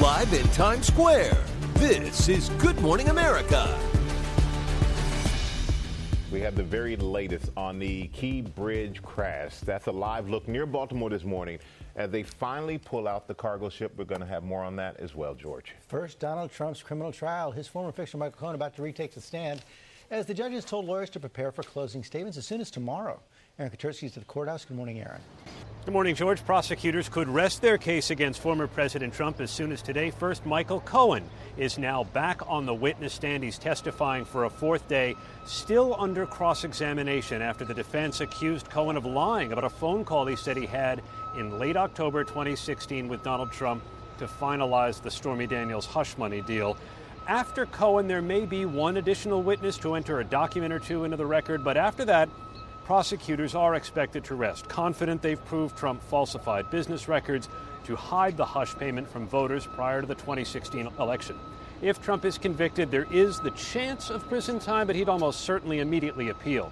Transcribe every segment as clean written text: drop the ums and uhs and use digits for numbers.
Live in Times Square, this is Good Morning America. We have the very latest on the Key Bridge crash. That's a live look near Baltimore this morning as they finally pull out the cargo ship. We're going to have more on that as well, George. First, Donald Trump's criminal trial. His former fixer, Michael Cohen, about to retake the stand as the judges told lawyers to prepare for closing statements as soon as tomorrow. Aaron Katersky's at the courthouse. Good morning, Aaron. Good morning, George. Prosecutors could rest their case against former President Trump as soon as today. First, Michael Cohen is now back on the witness stand. He's testifying for a fourth day, still under cross-examination after the defense accused Cohen of lying about a phone call he said he had in late October 2016 with Donald Trump to finalize the Stormy Daniels hush money deal. After Cohen, there may be one additional witness to enter a document or two into the record, but after that, prosecutors are expected to rest, confident they've proved Trump falsified business records to hide the hush payment from voters prior to the 2016 election. If Trump is convicted, there is the chance of prison time, but he'd almost certainly immediately appeal.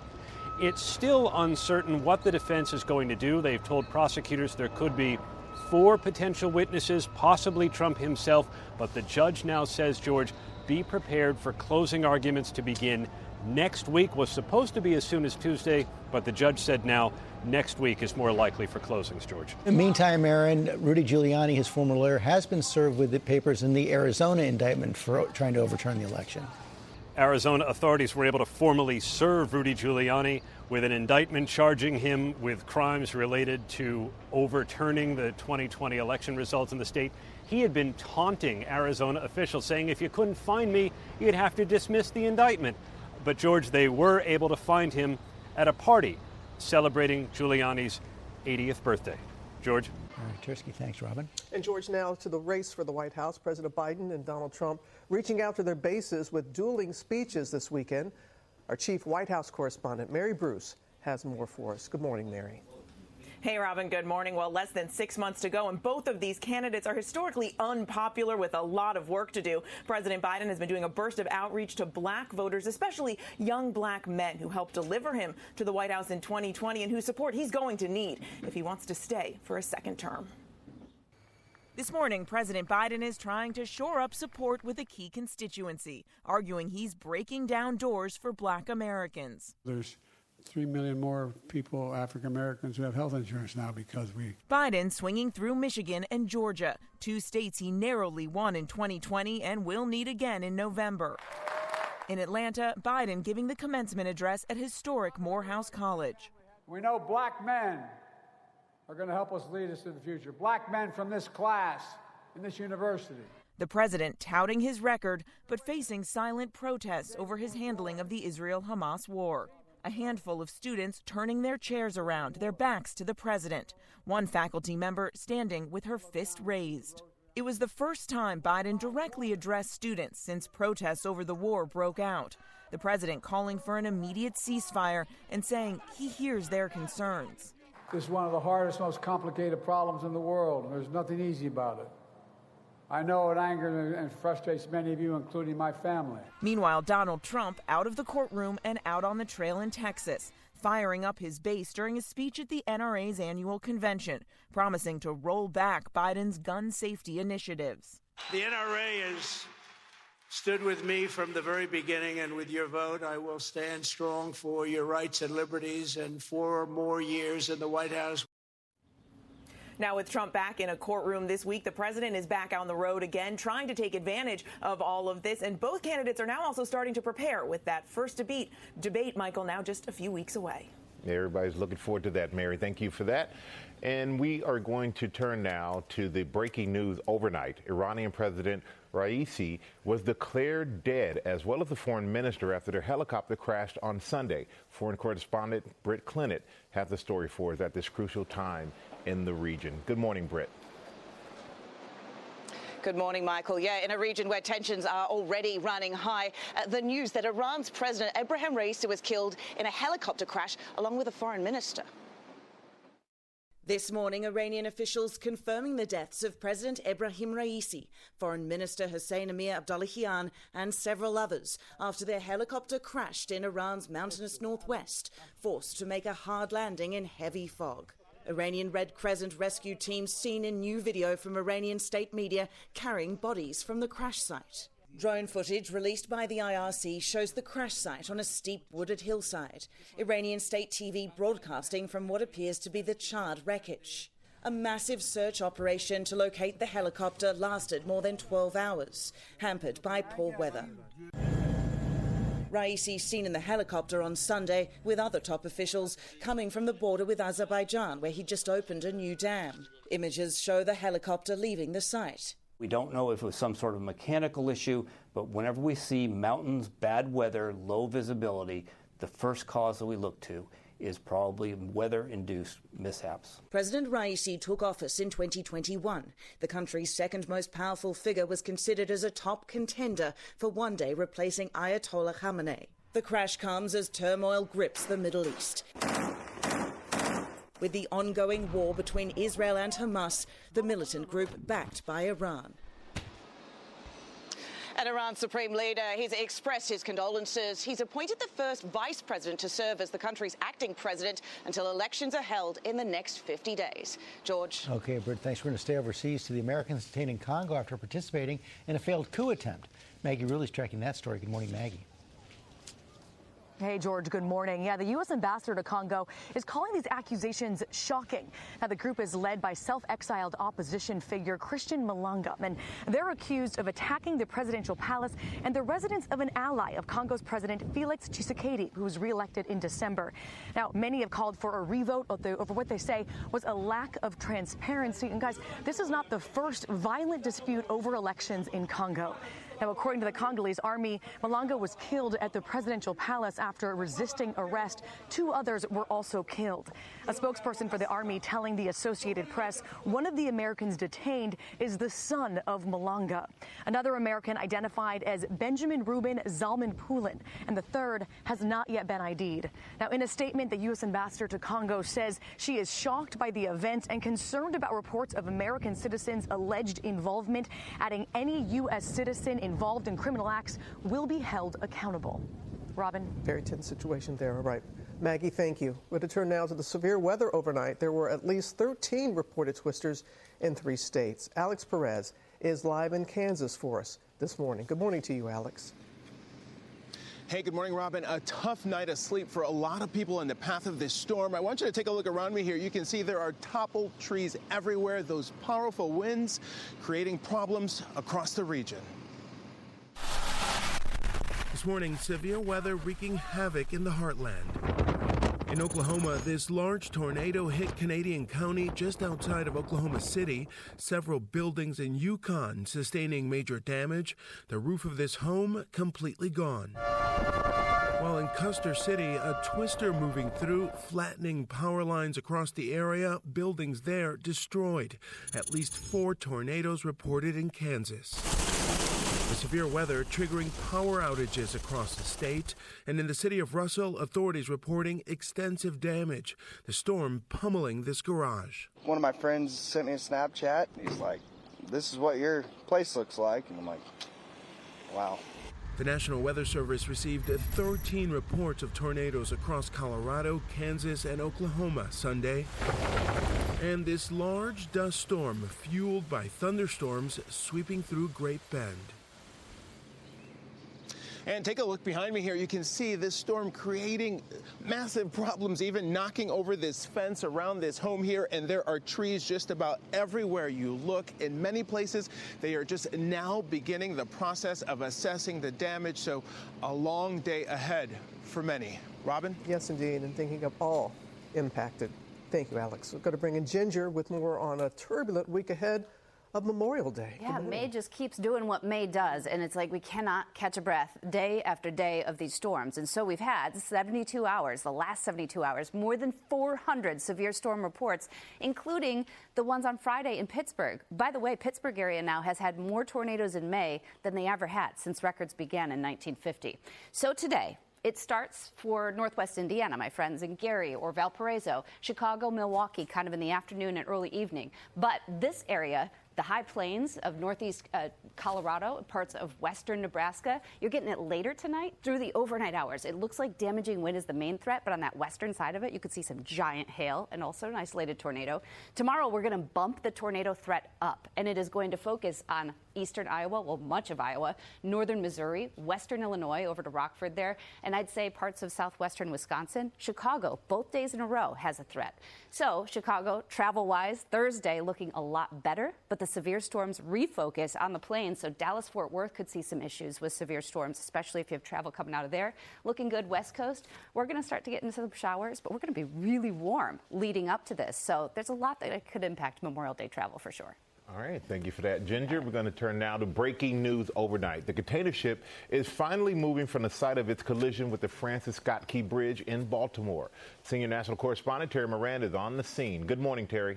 It's still uncertain what the defense is going to do. They've told prosecutors there could be 4 potential witnesses, possibly Trump himself, but the judge now says, George, be prepared for closing arguments to begin next week. Was supposed to be as soon as Tuesday, but the judge said now next week is more likely for closings, George. In the meantime, Aaron, Rudy Giuliani, his former lawyer, has been served with the papers in the Arizona indictment for trying to overturn the election. Arizona authorities were able to formally serve Rudy Giuliani with an indictment charging him with crimes related to overturning the 2020 election results in the state. He had been taunting Arizona officials, saying if you couldn't find me, you'd have to dismiss the indictment. But, George, they were able to find him at a party celebrating Giuliani's 80th birthday. George? All right, Tersky, thanks, Robin. And, George, now to the race for the White House. President Biden and Donald Trump reaching out to their bases with dueling speeches this weekend. Our chief White House correspondent, Mary Bruce, has more for us. Good morning, Mary. Hey, Robin, good morning. Well, less than 6 months to go, and both of these candidates are historically unpopular with a lot of work to do. President Biden has been doing a burst of outreach to black voters, especially young black men who helped deliver him to the White House in 2020 and whose support he's going to need if he wants to stay for a second term. This morning, President Biden is trying to shore up support with a key constituency, arguing he's breaking down doors for black Americans. There's 3 million more people, African Americans, who have health insurance now because we. Biden swinging through Michigan and Georgia, 2 states he narrowly won in 2020 and will need again in November. In Atlanta, Biden giving the commencement address at historic Morehouse College. We know black men are going to help us lead us to the future. Black men from this class in this university. The president touting his record, but facing silent protests over his handling of the Israel-Hamas war. A handful of students turning their chairs around, their backs to the president. One faculty member standing with her fist raised. It was the first time Biden directly addressed students since protests over the war broke out. The president calling for an immediate ceasefire and saying he hears their concerns. This is one of the hardest, most complicated problems in the world. There's nothing easy about it. I know it angers and frustrates many of you, including my family. Meanwhile, Donald Trump out of the courtroom and out on the trail in Texas, firing up his base during a speech at the NRA's annual convention, promising to roll back Biden's gun safety initiatives. The NRA has stood with me from the very beginning, and with your vote, I will stand strong for your rights and liberties and 4 more years in the White House. Now, with Trump back in a courtroom this week, the president is back on the road again, trying to take advantage of all of this. And both candidates are now also starting to prepare with that first debate, Michael, now just a few weeks away. Everybody's looking forward to that, Mary. Thank you for that. And we are going to turn now to the breaking news overnight. Iranian President Raisi was declared dead, as well as the foreign minister, after their helicopter crashed on Sunday. Foreign correspondent Britt Clinton has the story for us at this crucial time in the region. Good morning, Britt. Good morning, Michael. Yeah, in a region where tensions are already running high, the news that Iran's President Ebrahim Raisi was killed in a helicopter crash along with a foreign minister. This morning, Iranian officials confirming the deaths of President Ebrahim Raisi, Foreign Minister Hossein Amir Abdollahian and several others after their helicopter crashed in Iran's mountainous northwest, forced to make a hard landing in heavy fog. Iranian Red Crescent rescue teams seen in new video from Iranian state media carrying bodies from the crash site. Drone footage released by the IRC shows the crash site on a steep wooded hillside. Iranian state TV broadcasting from what appears to be the charred wreckage. A massive search operation to locate the helicopter lasted more than 12 hours, hampered by poor weather. Raisi seen in the helicopter on Sunday with other top officials coming from the border with Azerbaijan, where he just opened a new dam. Images show the helicopter leaving the site. We don't know if it was some sort of mechanical issue, but whenever we see mountains, bad weather, low visibility, the first cause that we look to is probably weather-induced mishaps. President Raisi took office in 2021. The country's second most powerful figure was considered as a top contender for one day replacing Ayatollah Khamenei. The crash comes as turmoil grips the Middle East. With the ongoing war between Israel and Hamas, the militant group backed by Iran. And Iran's supreme leader, he's expressed his condolences. He's appointed the first vice president to serve as the country's acting president until elections are held in the next 50 days. George. Okay, Britt, thanks. We're going to stay overseas to the Americans detained in Congo after participating in a failed coup attempt. Maggie Rulli's tracking that story. Good morning, Maggie. Hey, George, good morning. Yeah, the U.S. ambassador to Congo is calling these accusations shocking. Now, the group is led by self-exiled opposition figure Christian Malanga, and they're accused of attacking the presidential palace and the residence of an ally of Congo's President Felix Tshisekedi, who was reelected in December. Now, many have called for a revote over what they say was a lack of transparency. And guys, this is not the first violent dispute over elections in Congo. Now, according to the Congolese army, Malanga was killed at the presidential palace after resisting arrest. 2 others were also killed. A spokesperson for the army telling the Associated Press one of the Americans detained is the son of Malanga. Another American identified as Benjamin Ruben Zalman Poulin, and the third has not yet been ID'd. Now, in a statement, the U.S. ambassador to Congo says she is shocked by the events and concerned about reports of American citizens' alleged involvement, adding any U.S. citizen involved in criminal acts will be held accountable. Robin? Very tense situation there. All right. Maggie, thank you. We're going to turn now to the severe weather overnight. There were at least 13 reported twisters in 3 states. Alex Perez is live in Kansas for us this morning. Good morning to you, Alex. Hey, good morning, Robin. A tough night of sleep for a lot of people in the path of this storm. I want you to take a look around me here. You can see there are toppled trees everywhere. Those powerful winds creating problems across the region. This morning, severe weather wreaking havoc in the heartland. In Oklahoma, this large tornado hit Canadian County just outside of Oklahoma City. Several buildings in Yukon sustaining major damage. The roof of this home completely gone. While in Custer City, a twister moving through, flattening power lines across the area, buildings there destroyed. At least 4 tornadoes reported in Kansas. The severe weather triggering power outages across the state, and in the city of Russell, authorities reporting extensive damage. The storm pummeling this garage. One of my friends sent me a Snapchat. He's like, "This is what your place looks like," and I'm like, wow. The National Weather Service received 13 reports of tornadoes across Colorado, Kansas, and Oklahoma Sunday. And this large dust storm fueled by thunderstorms sweeping through Great Bend. And take a look behind me here. You can see this storm creating massive problems, even knocking over this fence around this home here. And there are trees just about everywhere you look. In many places, they are just now beginning the process of assessing the damage. So a long day ahead for many. Robin? Yes, indeed. And thinking of all impacted. Thank you, Alex. We're going to bring in Ginger with more on a turbulent week ahead of Memorial Day. Yeah, May just keeps doing what May does, and it's like we cannot catch a breath day after day of these storms. And so we've had 72 hours, the last 72 hours, more than 400 severe storm reports, including the ones on Friday in Pittsburgh. By the way, Pittsburgh area now has had more tornadoes in May than they ever had since records began in 1950. So today, it starts for Northwest Indiana, my friends, in Gary or Valparaiso, Chicago, Milwaukee, kind of in the afternoon and early evening. But this area The high plains of northeast Colorado, parts of western Nebraska, you're getting it later tonight through the overnight hours. It looks like damaging wind is the main threat, but on that western side of it, you could see some giant hail and also an isolated tornado. Tomorrow, we're going to bump the tornado threat up, and it is going to focus on eastern Iowa, well, much of Iowa, northern Missouri, western Illinois, over to Rockford there, and I'd say parts of southwestern Wisconsin. Chicago, both days in a row, has a threat. So Chicago, travel-wise, Thursday looking a lot better, but the severe storms refocus on the plains, so Dallas-Fort Worth could see some issues with severe storms, especially if you have travel coming out of there. Looking good West Coast. We're going to start to get into some showers, but we're going to be really warm leading up to this, so there's a lot that could impact Memorial Day travel for sure. All right, thank you for that, Ginger. We're going to turn now to breaking news overnight. The container ship is finally moving from the site of its collision with the Francis Scott Key Bridge in Baltimore. Senior national correspondent Terry Moran is on the scene. Good morning, Terry.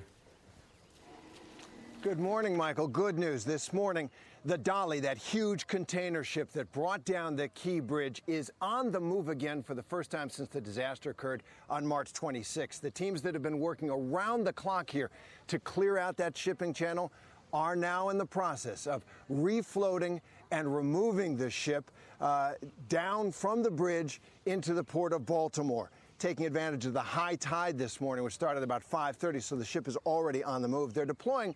Good morning, Michael. Good news this morning. The Dolly, that huge container ship that brought down the Key Bridge, is on the move again for the first time since the disaster occurred on March 26th. The teams that have been working around the clock here to clear out that shipping channel are now in the process of refloating and removing the ship down from the bridge into the port of Baltimore, taking advantage of the high tide this morning, which started about 5:30, so the ship is already on the move. They're deploying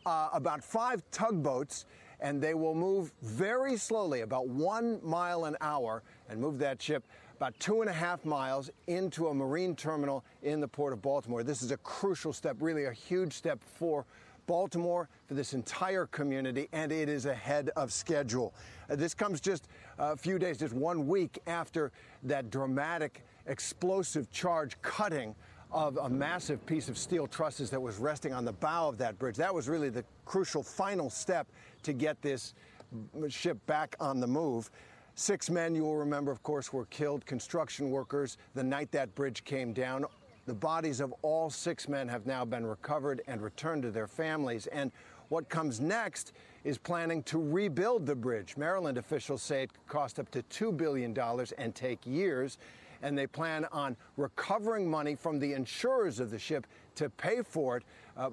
about 5 tugboats, and they will move very slowly, about 1 mile an hour, and move that ship about 2.5 miles into a marine terminal in the port of Baltimore. This is a crucial step, really a huge step for Baltimore, for this entire community, and it is ahead of schedule. This comes just a few days, just 1 week after that dramatic explosive charge cutting of a massive piece of steel trusses that was resting on the bow of that bridge. That was really the crucial final step to get this ship back on the move. 6 men, you will remember, of course, were killed, construction workers, the night that bridge came down. The bodies of all 6 men have now been recovered and returned to their families. And what comes next is planning to rebuild the bridge. Maryland officials say it could cost up to $2 billion and take years. And they plan on recovering money from the insurers of the ship to pay for it,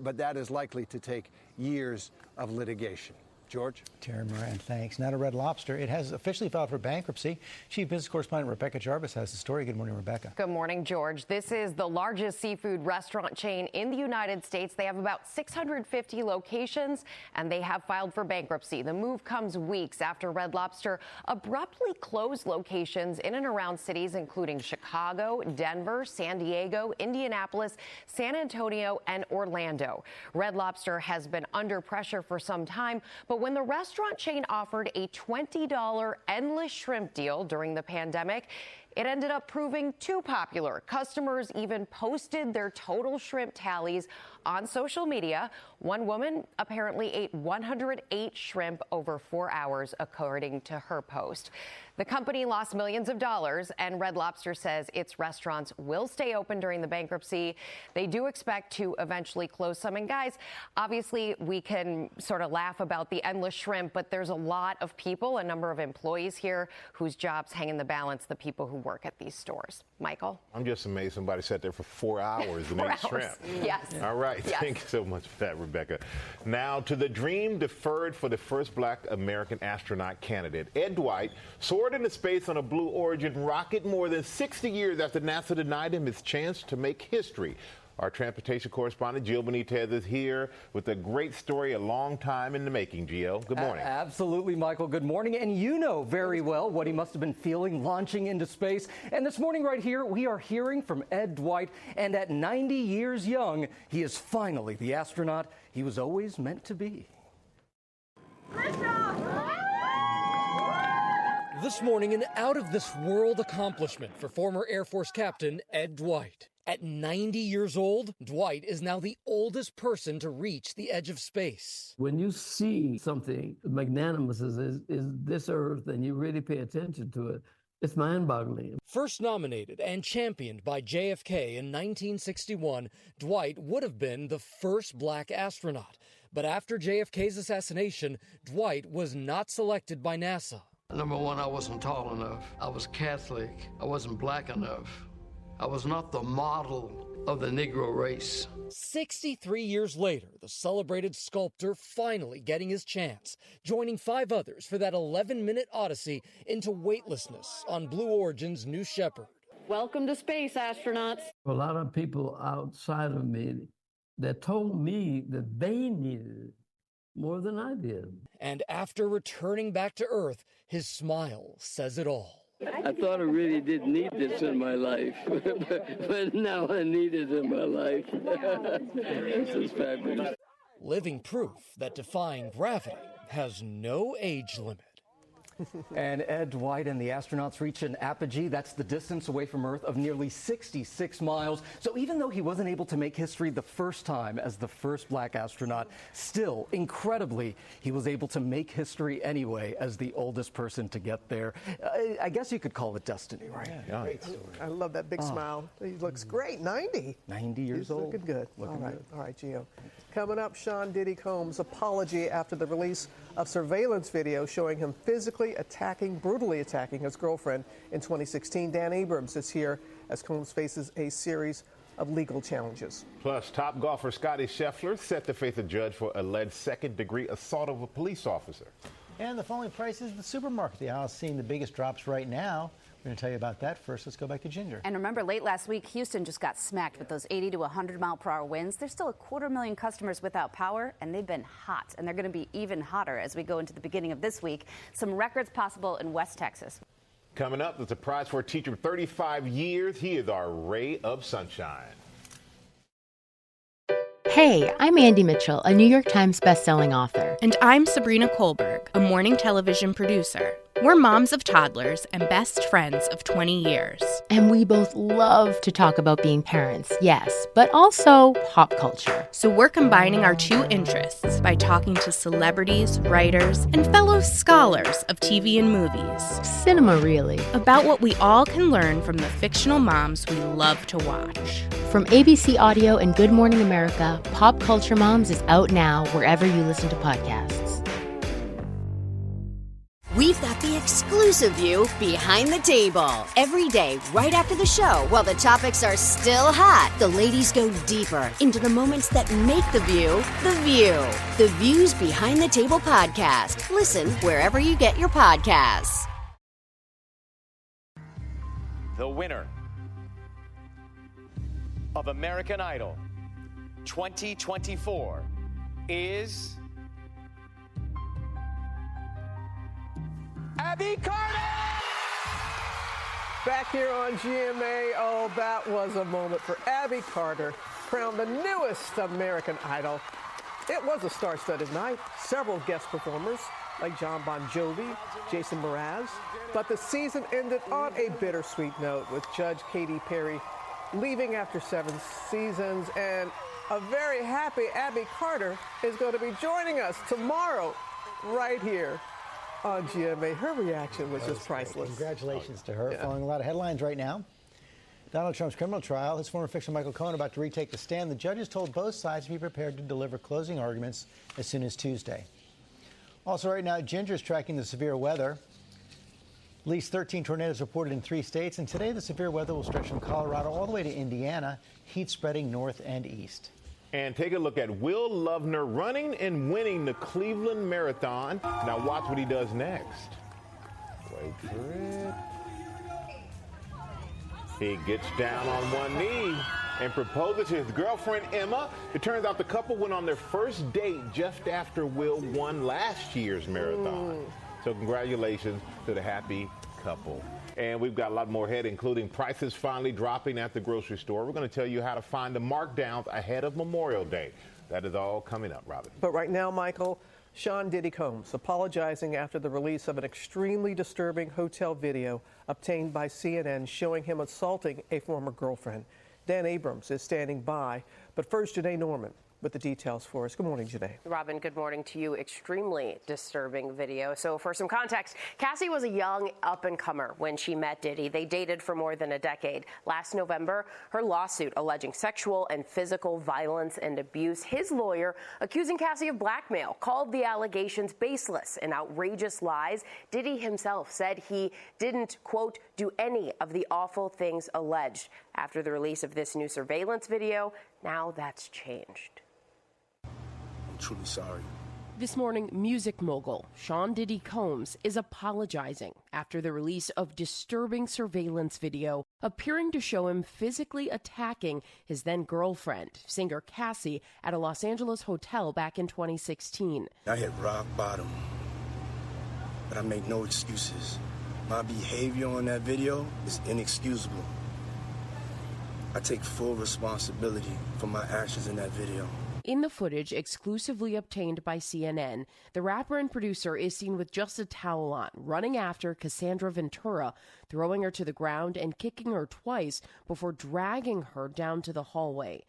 but that is likely to take years of litigation. George? Terry Moran, thanks. Now to Red Lobster. It has officially filed for bankruptcy. Chief Business Correspondent Rebecca Jarvis has the story. Good morning, Rebecca. Good morning, George. This is the largest seafood restaurant chain in the United States. They have about 650 locations, and they have filed for bankruptcy. The move comes weeks after Red Lobster abruptly closed locations in and around cities including Chicago, Denver, San Diego, Indianapolis, San Antonio, and Orlando. Red Lobster has been under pressure for some time, but when the restaurant chain offered a $20 endless shrimp deal during the pandemic, it ended up proving too popular. Customers even posted their total shrimp tallies on social media. One woman apparently ate 108 shrimp over 4 hours, according to her post. The company lost millions of dollars, and Red Lobster says its restaurants will stay open during the bankruptcy. They do expect to eventually close some. And guys, obviously we can sort of laugh about the endless shrimp, but there's a lot of people, a number of employees here whose jobs hang in the balance, the people who work at these stores. Michael? I'm just amazed somebody sat there for 4 hours and ate shrimp. Yes. All right. Yes. Thank you so much for that, Rebecca. Now to the dream deferred for the first black American astronaut candidate. Ed Dwight soared into space on a Blue Origin rocket more than 60 years after NASA denied him his chance to make history. Our transportation correspondent, Gio Benitez, is here with a great story, a long time in the making. Gio, good morning. Absolutely, Michael. Good morning. And you know very well what he must have been feeling launching into space. And this morning right here, we are hearing from Ed Dwight. And at 90 years young, he is finally the astronaut he was always meant to be. This morning, an out-of-this-world accomplishment for former Air Force Captain Ed Dwight. At 90 years old, Dwight is now the oldest person to reach the edge of space. When you see something magnanimous as is this Earth and you really pay attention to it, it's mind-boggling. First nominated and championed by JFK in 1961, Dwight would have been the first black astronaut. But after JFK's assassination, Dwight was not selected by NASA. Number one, I wasn't tall enough. I was Catholic. I wasn't black enough. I was not the model of the Negro race. 63 years later, the celebrated sculptor finally getting his chance, joining 5 others for that 11-minute odyssey into weightlessness on Blue Origin's New Shepard. Welcome to space, astronauts. A lot of people outside of me that told me that they needed it more than I did. And after returning back to Earth, his smile says it all. I thought I really didn't need this in my life, but now I need it in my life. This is fabulous. Living proof that defying gravity has no age limit. And Ed Dwight and the astronauts reach an apogee. That's the distance away from Earth of nearly 66 miles. So even though he wasn't able to make history the first time as the first black astronaut, still, incredibly, he was able to make history anyway as the oldest person to get there. I guess you could call it destiny, right? Yeah, great story. I love that big smile. He looks great, 90. 90 years old. Looking good. Looking good. All right, Gio. Coming up, Sean Diddy Combs' apology after the release of surveillance video showing him physically brutally attacking his girlfriend in 2016. Dan Abrams is here as Combs faces a series of legal challenges. Plus, top golfer Scottie Scheffler set to face a judge for alleged second-degree assault of a police officer. And the falling prices at the supermarket. The aisle's seeing the biggest drops right now. We're going to tell you about that first. Let's go back to Ginger. And remember, late last week, Houston just got smacked with those 80 to 100-mile-per-hour winds. There's still 250,000 customers without power, and they've been hot. And they're going to be even hotter as we go into the beginning of this week. Some records possible in West Texas. Coming up, there's a prize for a teacher of 35 years. He is our ray of sunshine. Hey, I'm Andy Mitchell, a New York Times bestselling author. And I'm Sabrina Kohlberg, a morning television producer. We're moms of toddlers and best friends of 20 years. And we both love to talk about being parents, yes, but also pop culture. So we're combining our two interests by talking to celebrities, writers, and fellow scholars of TV and movies. Cinema, really. About what we all can learn from the fictional moms we love to watch. From ABC Audio and Good Morning America, Pop Culture Moms is out now wherever you listen to podcasts. We've got the exclusive view behind the table. Every day, right after the show, while the topics are still hot, the ladies go deeper into the moments that make the view the view. The Views Behind the Table podcast. Listen wherever you get your podcasts. The winner of American Idol 2024 is Abby Carter! Back here on GMA, oh, that was a moment for Abby Carter, crowned the newest American Idol. It was a star-studded night. Several guest performers like John Bon Jovi, Jason Mraz. But the season ended on a bittersweet note with Judge Katy Perry leaving after 7 seasons. And a very happy Abby Carter is going to be joining us tomorrow right here on GMA. Her reaction was just priceless. Congratulations to her. Following a lot of headlines right now. Donald Trump's criminal trial, his former fixer Michael Cohen about to retake the stand. The judges told both sides to be prepared to deliver closing arguments as soon as Tuesday. Also right now, Ginger's tracking the severe weather. At least 13 tornadoes reported in 3 states, and today the severe weather will stretch from Colorado all the way to Indiana, heat spreading north and east. And take a look at Will Lovner running and winning the Cleveland Marathon. Now watch what he does next. Wait for it. He gets down on one knee and proposes to his girlfriend, Emma. It turns out the couple went on their first date just after Will won last year's marathon. So congratulations to the happy couple. And we've got a lot more ahead, including prices finally dropping at the grocery store. We're going to tell you how to find the markdowns ahead of Memorial Day. That is all coming up, Robin. But right now, Michael, Sean Diddy Combs apologizing after the release of an extremely disturbing hotel video obtained by CNN showing him assaulting a former girlfriend. Dan Abrams is standing by. But first, Janae Norman with the details for us. Good morning, Janae. Robin, good morning to you. Extremely disturbing video. So for some context, Cassie was a young up-and-comer when she met Diddy. They dated for more than a decade. Last November, her lawsuit alleging sexual and physical violence and abuse. His lawyer, accusing Cassie of blackmail, called the allegations baseless and outrageous lies. Diddy himself said he didn't, quote, do any of the awful things alleged. After the release of this new surveillance video, now that's changed. I'm truly sorry. This morning, music mogul Sean Diddy Combs is apologizing after the release of disturbing surveillance video appearing to show him physically attacking his then-girlfriend, singer Cassie, at a Los Angeles hotel back in 2016. I hit rock bottom, but I make no excuses. My behavior on that video is inexcusable. I take full responsibility for my actions in that video. In the footage exclusively obtained by CNN, the rapper and producer is seen with just a towel on, running after Cassandra Ventura, throwing her to the ground and kicking her twice before dragging her down to the hallway.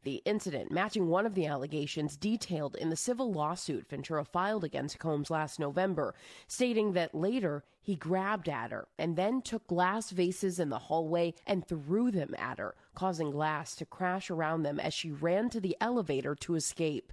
The incident matching one of the allegations detailed in the civil lawsuit Ventura filed against Combs last November, stating that later he grabbed at her and then took glass vases in the hallway and threw them at her, causing glass to crash around them as she ran to the elevator to escape.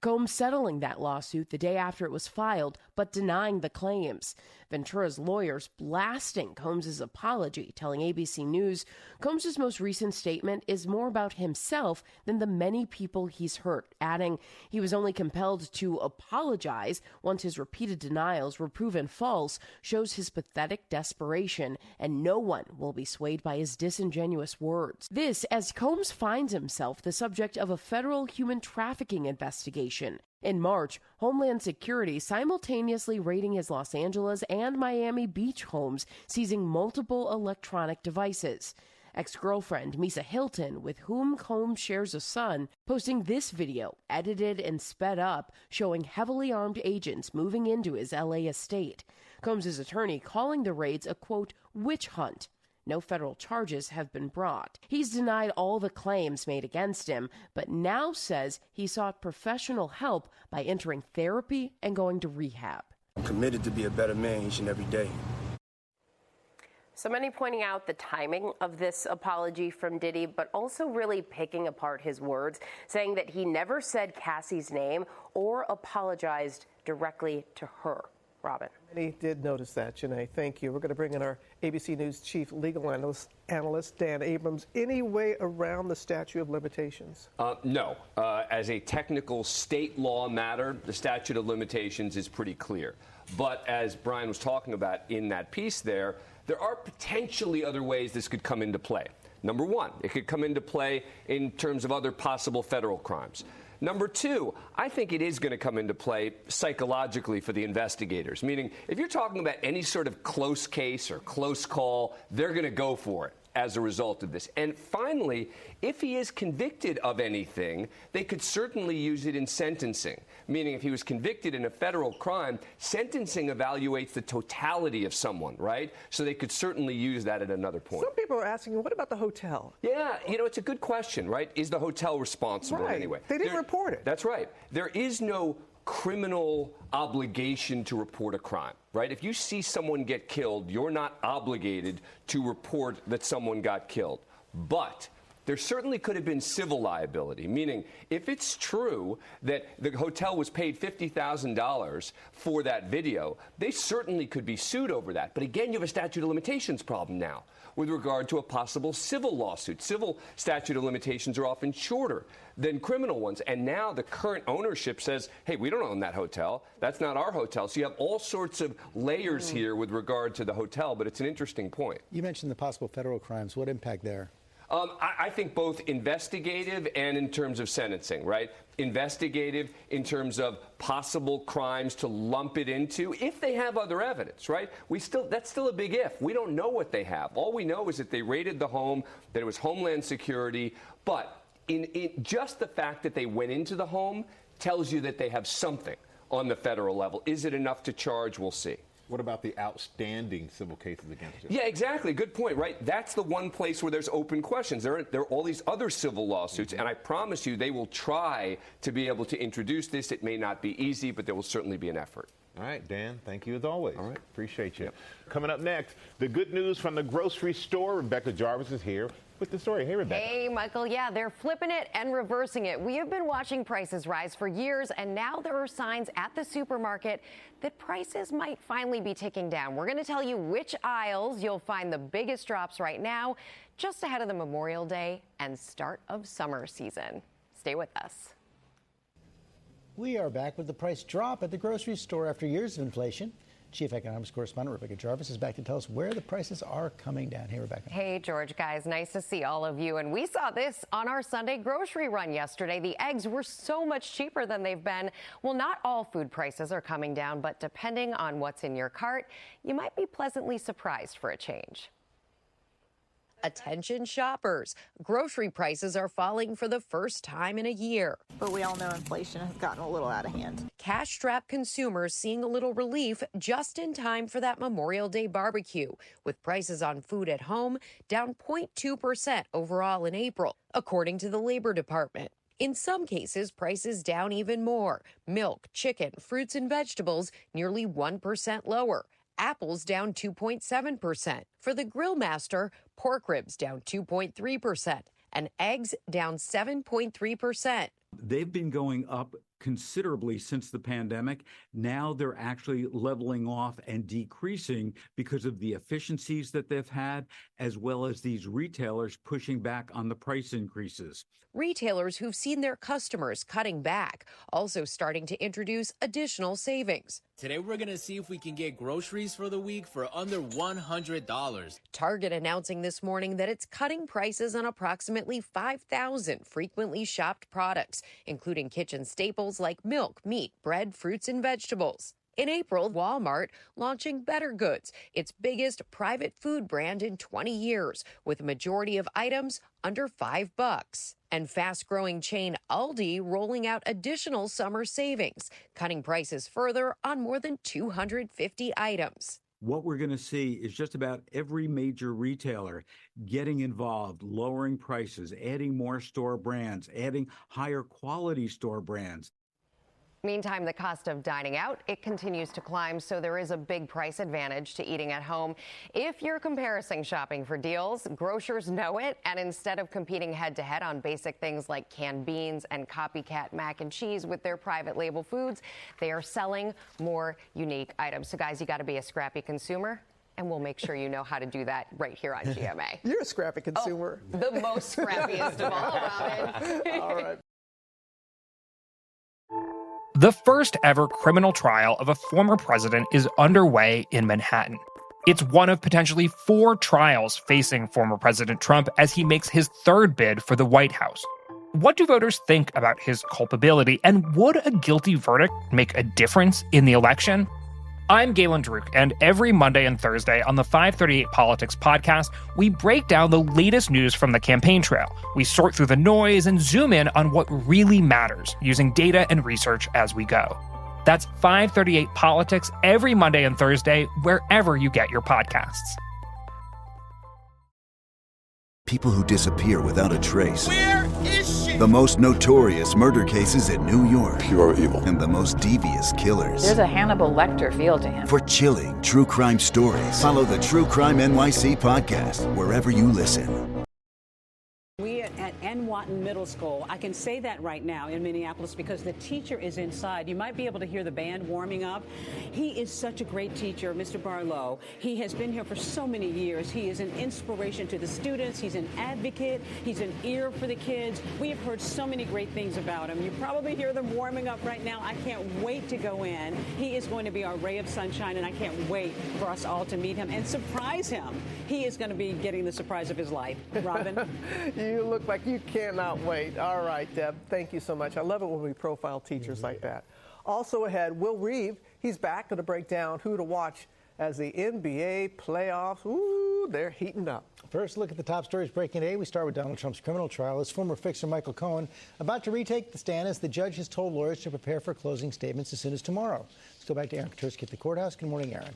Combs settling that lawsuit the day after it was filed, but denying the claims. Ventura's lawyers blasting Combs' apology, telling ABC News Combs' most recent statement is more about himself than the many people he's hurt, adding he was only compelled to apologize once his repeated denials were proven false, shows his pathetic desperation, and no one will be swayed by his disingenuous words. This as Combs finds himself the subject of a federal human trafficking investigation. In March, Homeland Security simultaneously raiding his Los Angeles and Miami Beach homes, seizing multiple electronic devices. Ex-girlfriend Misa Hilton, with whom Combs shares a son, posting this video, edited and sped up, showing heavily armed agents moving into his LA estate. Combs' attorney calling the raids a, quote, witch hunt. No federal charges have been brought. He's denied all the claims made against him, but now says he sought professional help by entering therapy and going to rehab. I'm committed to be a better man each and every day. So many pointing out the timing of this apology from Diddy, but also really picking apart his words, saying that he never said Cassie's name or apologized directly to her. Robin. Many did notice that, Janae. Thank you. We're going to bring in our ABC News chief legal analyst Dan Abrams. Any way around the statute of limitations? No. As a technical state law matter, the statute of limitations is pretty clear. But as Brian was talking about in that piece there are potentially other ways this could come into play. Number one, it could come into play in terms of other possible federal crimes. Number two, I think it is going to come into play psychologically for the investigators, meaning if you're talking about any sort of close case or close call, they're going to go for it as a result of this. And finally, if he is convicted of anything, they could certainly use it in sentencing, meaning if he was convicted in a federal crime, sentencing evaluates the totality of someone, right? So they could certainly use that at another point. Some people are asking, what about the hotel? Yeah, it's a good question, right? Is the hotel responsible anyway? They didn't report it. That's right. There is no criminal obligation to report a crime, right? If you see someone get killed, you're not obligated to report that someone got killed. But there certainly could have been civil liability, meaning if it's true that the hotel was paid $50,000 for that video, they certainly could be sued over that. But again, you have a statute of limitations problem now with regard to a possible civil lawsuit. Civil statute of limitations are often shorter than criminal ones. And now the current ownership says, hey, we don't own that hotel. That's not our hotel. So you have all sorts of layers here with regard to the hotel, but it's an interesting point. You mentioned the possible federal crimes. What impact there? I think both investigative and in terms of sentencing, right? Investigative in terms of possible crimes to lump it into if they have other evidence, right? That's still a big if. We don't know what they have. All we know is that they raided the home, that it was Homeland Security, but in just the fact that they went into the home tells you that they have something on the federal level. Is it enough to charge? We'll see. What about the outstanding civil cases against you? Yeah, exactly. Good point, right? That's the one place where there's open questions. There are all these other civil lawsuits, and I promise you they will try to be able to introduce this. It may not be easy, but there will certainly be an effort. All right, Dan, thank you as always. All right. Appreciate you. Yep. Coming up next, the good news from the grocery store. Rebecca Jarvis is here. with the story. Hey, Rebecca. Hey, Michael. Yeah, they're flipping it and reversing it. We have been watching prices rise for years, and now there are signs at the supermarket that prices might finally be ticking down. We're going to tell you which aisles you'll find the biggest drops right now, just ahead of the Memorial Day and start of summer season. Stay with us. We are back with the price drop at the grocery store after years of inflation. Chief Economics Correspondent Rebecca Jarvis is back to tell us where the prices are coming down. Hey, Rebecca. Hey, George, guys. Nice to see all of you. And we saw this on our Sunday grocery run yesterday. The eggs were so much cheaper than they've been. Well, not all food prices are coming down, but depending on what's in your cart, you might be pleasantly surprised for a change. Attention shoppers. Grocery prices are falling for the first time in a year. But we all know inflation has gotten a little out of hand. Cash-strapped consumers seeing a little relief just in time for that Memorial Day barbecue, with prices on food at home down 0.2% overall in April, according to the Labor Department. In some cases, prices down even more. Milk, chicken, fruits, and vegetables nearly 1% lower. Apples down 2.7%. For the Grill Master, pork ribs down 2.3%, and eggs down 7.3%. They've been going up considerably since the pandemic. Now they're actually leveling off and decreasing because of the efficiencies that they've had, as well as these retailers pushing back on the price increases. Retailers who've seen their customers cutting back, also starting to introduce additional savings. Today, we're going to see if we can get groceries for the week for under $100. Target announcing this morning that it's cutting prices on approximately 5,000 frequently shopped products, including kitchen staples like milk, meat, bread, fruits, and vegetables. In April, Walmart launching Better Goods, its biggest private food brand in 20 years, with a majority of items under $5. And fast-growing chain Aldi rolling out additional summer savings, cutting prices further on more than 250 items. What we're going to see is just about every major retailer getting involved, lowering prices, adding more store brands, adding higher quality store brands. Meantime, the cost of dining out, it continues to climb, so there is a big price advantage to eating at home. If you're comparison shopping for deals, grocers know it, and instead of competing head-to-head on basic things like canned beans and copycat mac and cheese with their private label foods, they are selling more unique items. So, guys, you got to be a scrappy consumer, and we'll make sure you know how to do that right here on GMA. You're a scrappy consumer. Oh, the most scrappiest of all, Robin. All right. The first ever criminal trial of a former president is underway in Manhattan. It's one of potentially 4 trials facing former President Trump as he makes his third bid for the White House. What do voters think about his culpability, and would a guilty verdict make a difference in the election? I'm Galen Druk, and every Monday and Thursday on the 538 Politics podcast, we break down the latest news from the campaign trail. We sort through the noise and zoom in on what really matters, using data and research as we go. That's 538 Politics every Monday and Thursday, wherever you get your podcasts. People who disappear without a trace. Where is she? The most notorious murder cases in New York. Pure evil. And the most devious killers. There's a Hannibal Lecter feel to him. For chilling true crime stories, follow the True Crime NYC podcast wherever you listen. We at N. Middle School, I can say that right now in Minneapolis because the teacher is inside. You might be able to hear the band warming up. He is such a great teacher, Mr. Barlow. He has been here for so many years. He is an inspiration to the students. He's an advocate. He's an ear for the kids. We have heard so many great things about him. You probably hear them warming up right now. I can't wait to go in. He is going to be our ray of sunshine, and I can't wait for us all to meet him and surprise him. He is going to be getting the surprise of his life. Robin? You look like you cannot wait. All right, Deb, thank you so much. I love it when we profile teachers like that. Also ahead, Will Reeve. He's back to break down who to watch as the NBA playoffs, ooh, they're heating up. First, look at the top stories breaking today. We start with Donald Trump's criminal trial. His former fixer, Michael Cohen, about to retake the stand as the judge has told lawyers to prepare for closing statements as soon as tomorrow. Let's go back to Aaron Katersky at the courthouse. Good morning, Aaron.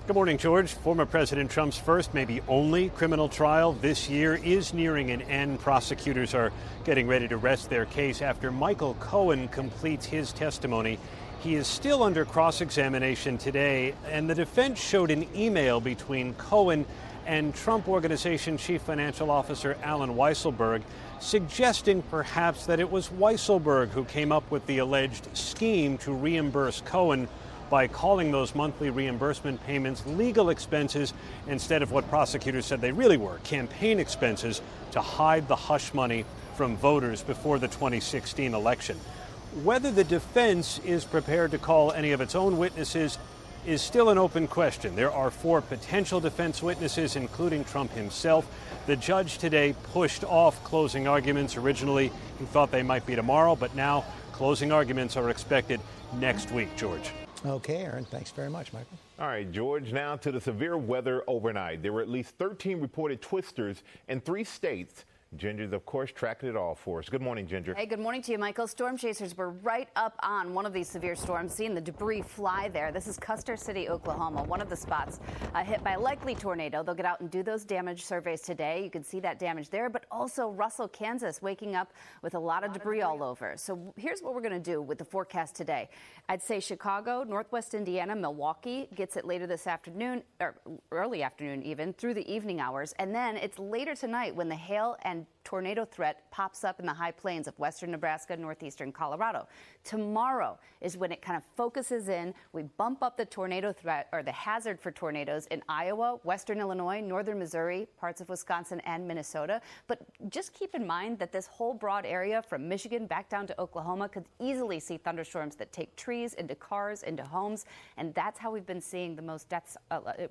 Good morning, George. Former President Trump's first, maybe only, criminal trial this year is nearing an end. Prosecutors are getting ready to rest their case after Michael Cohen completes his testimony. He is still under cross-examination today, and the defense showed an email between Cohen and Trump Organization Chief Financial Officer Alan Weisselberg, suggesting perhaps that it was Weisselberg who came up with the alleged scheme to reimburse Cohen by calling those monthly reimbursement payments legal expenses instead of what prosecutors said they really were, campaign expenses, to hide the hush money from voters before the 2016 election. Whether the defense is prepared to call any of its own witnesses is still an open question. There are 4 potential defense witnesses, including Trump himself. The judge today pushed off closing arguments. Originally, he thought they might be tomorrow, but now closing arguments are expected next week, George. Okay, Aaron, thanks very much, Michael. All right, George, now to the severe weather overnight. There were at least 13 reported twisters in 3 states. Ginger's, of course, tracking it all for us. Good morning, Ginger. Hey, good morning to you, Michael. Storm chasers were right up on one of these severe storms, seeing the debris fly there. This is Custer City, Oklahoma, one of the spots hit by a likely tornado. They'll get out and do those damage surveys today. You can see that damage there, but also Russell, Kansas, waking up with a lot of debris all over. So here's what we're going to do with the forecast today. I'd say Chicago, Northwest Indiana, Milwaukee gets it later this afternoon, or early afternoon even, through the evening hours. And then it's later tonight when the hail and tornado threat pops up in the high plains of western Nebraska, northeastern Colorado. Tomorrow is when it kind of focuses in. We bump up the tornado threat, or the hazard for tornadoes, in Iowa, western Illinois, northern Missouri, parts of Wisconsin and Minnesota. But just keep in mind that this whole broad area from Michigan back down to Oklahoma could easily see thunderstorms that take trees into cars, into homes. And that's how we've been seeing the most deaths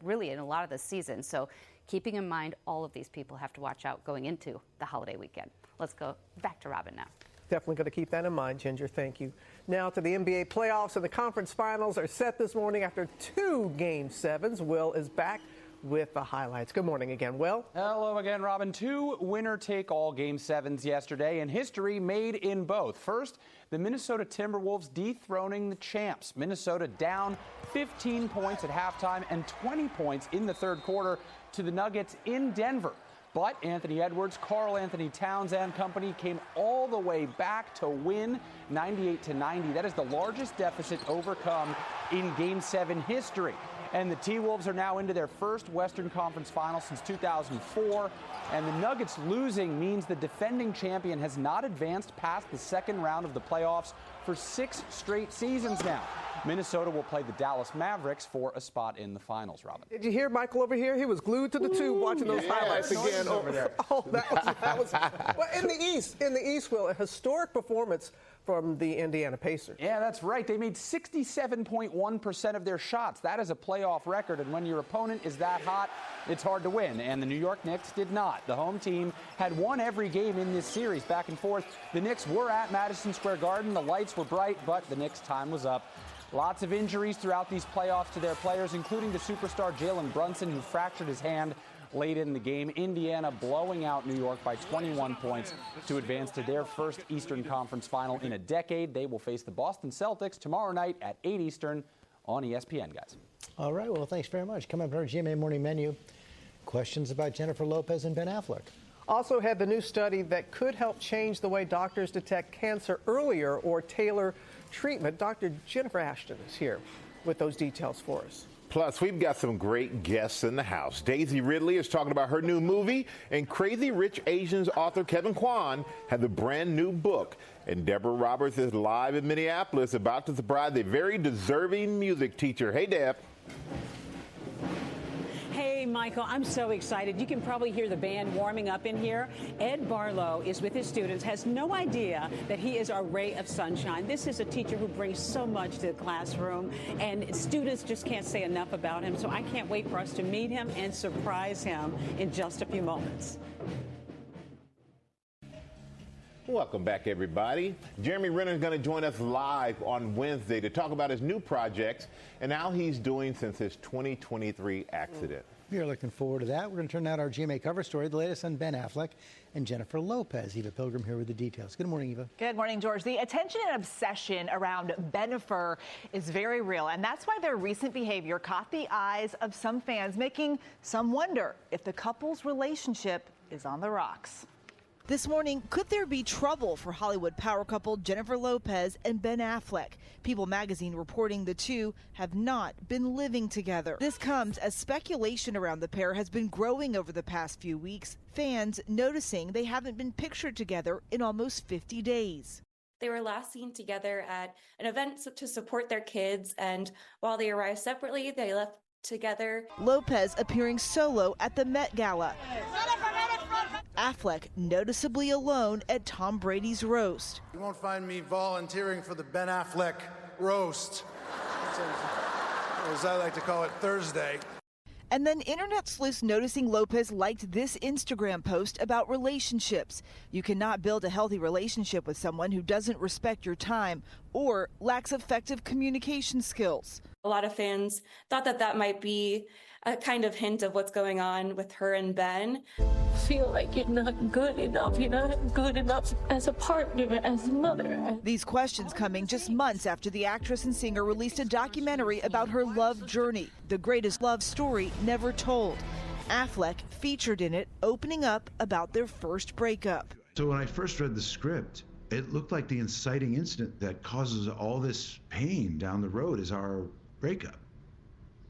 really in a lot of the season. So keeping in mind all of these people have to watch out going into the holiday weekend. Let's go back to Robin now. Definitely going to keep that in mind, Ginger. Thank you. Now to the NBA playoffs, and the conference finals are set this morning after 2 Game 7s. Will is back with the highlights. Good morning again, Will. Hello again, Robin. 2 winner-take-all Game 7s yesterday, and history made in both. First, the Minnesota Timberwolves dethroning the champs. Minnesota down 15 points at halftime and 20 points in the third quarter to the Nuggets in Denver. But Anthony Edwards, Karl Anthony Towns and company came all the way back to win 98-90. That is the largest deficit overcome in Game 7 history. And the T-Wolves are now into their first Western Conference final since 2004. And the Nuggets losing means the defending champion has not advanced past the second round of the playoffs for 6 straight seasons now. Minnesota will play the Dallas Mavericks for a spot in the finals, Robin. Did you hear Michael over here? He was glued to the tube watching those highlights again. Over there. Oh, that was well, in the East, Will, a historic performance from the Indiana Pacers. Yeah, that's right. They made 67.1% of their shots. That is a playoff record, and when your opponent is that hot, it's hard to win, and the New York Knicks did not. The home team had won every game in this series, back and forth. The Knicks were at Madison Square Garden. The lights were bright, but the Knicks' time was up. Lots of injuries throughout these playoffs to their players, including the superstar Jalen Brunson, who fractured his hand late in the game. Indiana blowing out New York by 21 points to advance to their first Eastern Conference final in a decade. They will face the Boston Celtics tomorrow night at 8 Eastern on ESPN, guys. All right, well, thanks very much. Coming up in our GMA Morning Menu, questions about Jennifer Lopez and Ben Affleck. Also had the new study that could help change the way doctors detect cancer earlier or tailor treatment. Dr. Jennifer Ashton is here with those details for us. Plus, we've got some great guests in the house. Daisy Ridley is talking about her new movie, and Crazy Rich Asians author Kevin Kwan has a brand new book. And Deborah Roberts is live in Minneapolis, about to surprise a very deserving music teacher. Hey, Deb. Hey, Michael, I'm so excited. You can probably hear the band warming up in here. Ed Barlow is with his students, has no idea that he is a ray of sunshine. This is a teacher who brings so much to the classroom, and students just can't say enough about him. So I can't wait for us to meet him and surprise him in just a few moments. Welcome back, everybody. Jeremy Renner is going to join us live on Wednesday to talk about his new projects and how he's doing since his 2023 accident. We are looking forward to that. We're going to turn out our GMA cover story, the latest on Ben Affleck and Jennifer Lopez. Eva Pilgrim here with the details. Good morning, Eva. Good morning, George. The attention and obsession around Bennifer is very real, and that's why their recent behavior caught the eyes of some fans, making some wonder if the couple's relationship is on the rocks. This morning, could there be trouble for Hollywood power couple Jennifer Lopez and Ben Affleck? People magazine reporting the two have not been living together. This comes as speculation around the pair has been growing over the past few weeks, fans noticing they haven't been pictured together in almost 50 days. They were last seen together at an event to support their kids, and while they arrived separately, they left together. Lopez appearing solo at the Met Gala. Affleck noticeably alone at Tom Brady's roast. You won't find me volunteering for the Ben Affleck roast, as I like to call it, Thursday. And then internet sleuths noticing Lopez liked this Instagram post about relationships. You cannot build a healthy relationship with someone who doesn't respect your time or lacks effective communication skills. A lot of fans thought that might be a kind of hint of what's going on with her and Ben. Feel like you're not good enough. You're not good enough as a partner, as a mother. These questions coming just months after the actress and singer released a documentary about her love journey, the greatest love story never told. Affleck featured in it, opening up about their first breakup. So when I first read the script, it looked like the inciting incident that causes all this pain down the road is our breakup.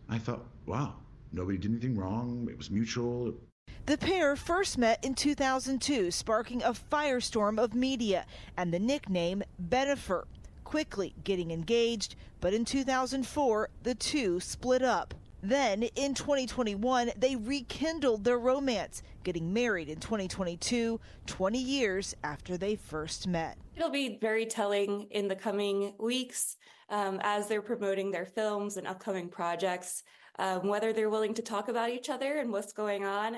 I thought, wow, nobody did anything wrong. It was mutual. The pair first met in 2002, sparking a firestorm of media and the nickname Bennifer, quickly getting engaged, but in 2004, the two split up. Then, in 2021, they rekindled their romance, getting married in 2022, 20 years after they first met. It'll be very telling in the coming weeks as they're promoting their films and upcoming projects, whether they're willing to talk about each other and what's going on.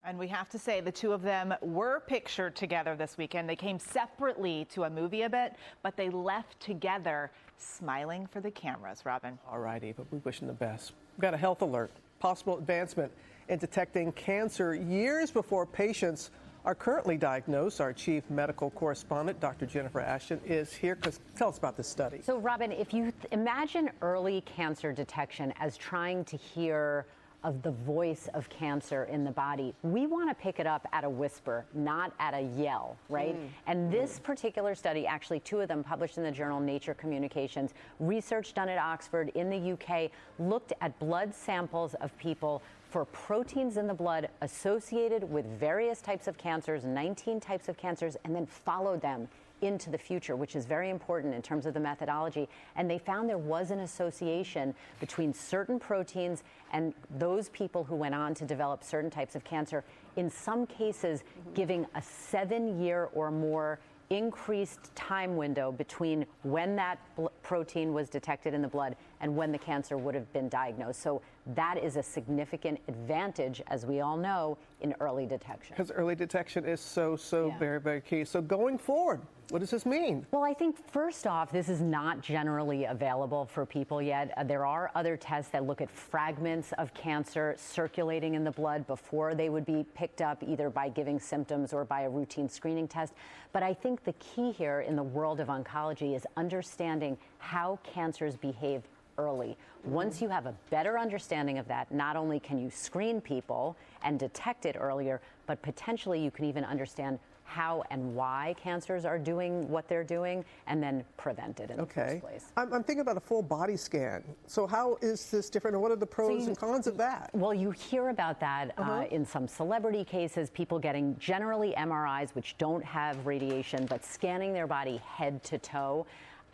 And we have to say the two of them were pictured together this weekend. They came separately to a movie event, but they left together smiling for the cameras. Robin. All right, Eva, we wish them the best. We've got a health alert. Possible advancement in detecting cancer years before patients are currently diagnosed. Our chief medical correspondent, Dr. Jennifer Ashton, is here. Tell us about this study. So, Robin, if you imagine early cancer detection as trying to hear of the voice of cancer in the body, we want to pick it up at a whisper, not at a yell, right? And this particular study, actually two of them published in the journal Nature Communications, research done at Oxford in the UK, looked at blood samples of people for proteins in the blood associated with various types of cancers, 19 types of cancers, and then followed them into the future, which is very important in terms of the methodology. And they found there was an association between certain proteins and those people who went on to develop certain types of cancer, in some cases giving a 7-year or more increased time window between when that protein was detected in the blood and when the cancer would have been diagnosed. So that is a significant advantage, as we all know, in early detection. Because early detection is so very, very key. So going forward, what does this mean? Well, I think first off, this is not generally available for people yet. There are other tests that look at fragments of cancer circulating in the blood before they would be picked up, either by giving symptoms or by a routine screening test. But I think the key here in the world of oncology is understanding how cancers behave early. Once you have a better understanding of that, not only can you screen people and detect it earlier, but potentially you can even understand how and why cancers are doing what they're doing, and then prevent it in the first place. I'm thinking about a full body scan. So how is this different, and what are the pros and cons of that? Well, you hear about that in some celebrity cases, people getting generally MRIs, which don't have radiation, but scanning their body head to toe.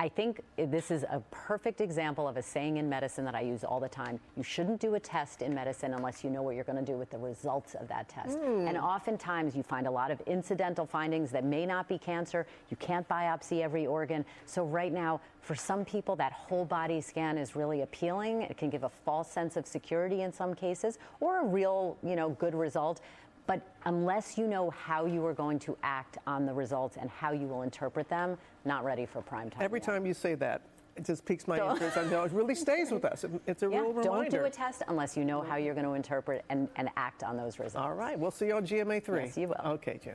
I think this is a perfect example of a saying in medicine that I use all the time. You shouldn't do a test in medicine unless you know what you're going to do with the results of that test. And oftentimes you find a lot of incidental findings that may not be cancer. You can't biopsy every organ. So right now, for some people, that whole body scan is really appealing. It can give a false sense of security in some cases, or a real, good result. But unless you know how you are going to act on the results and how you will interpret them, not ready for prime time. Every time you say that, it just piques my interest. I know it really stays with us. It's a real reminder. Don't do a test unless you know how you're going to interpret and act on those results. All right. We'll see you on GMA3. Yes, you will. Okay, Jen.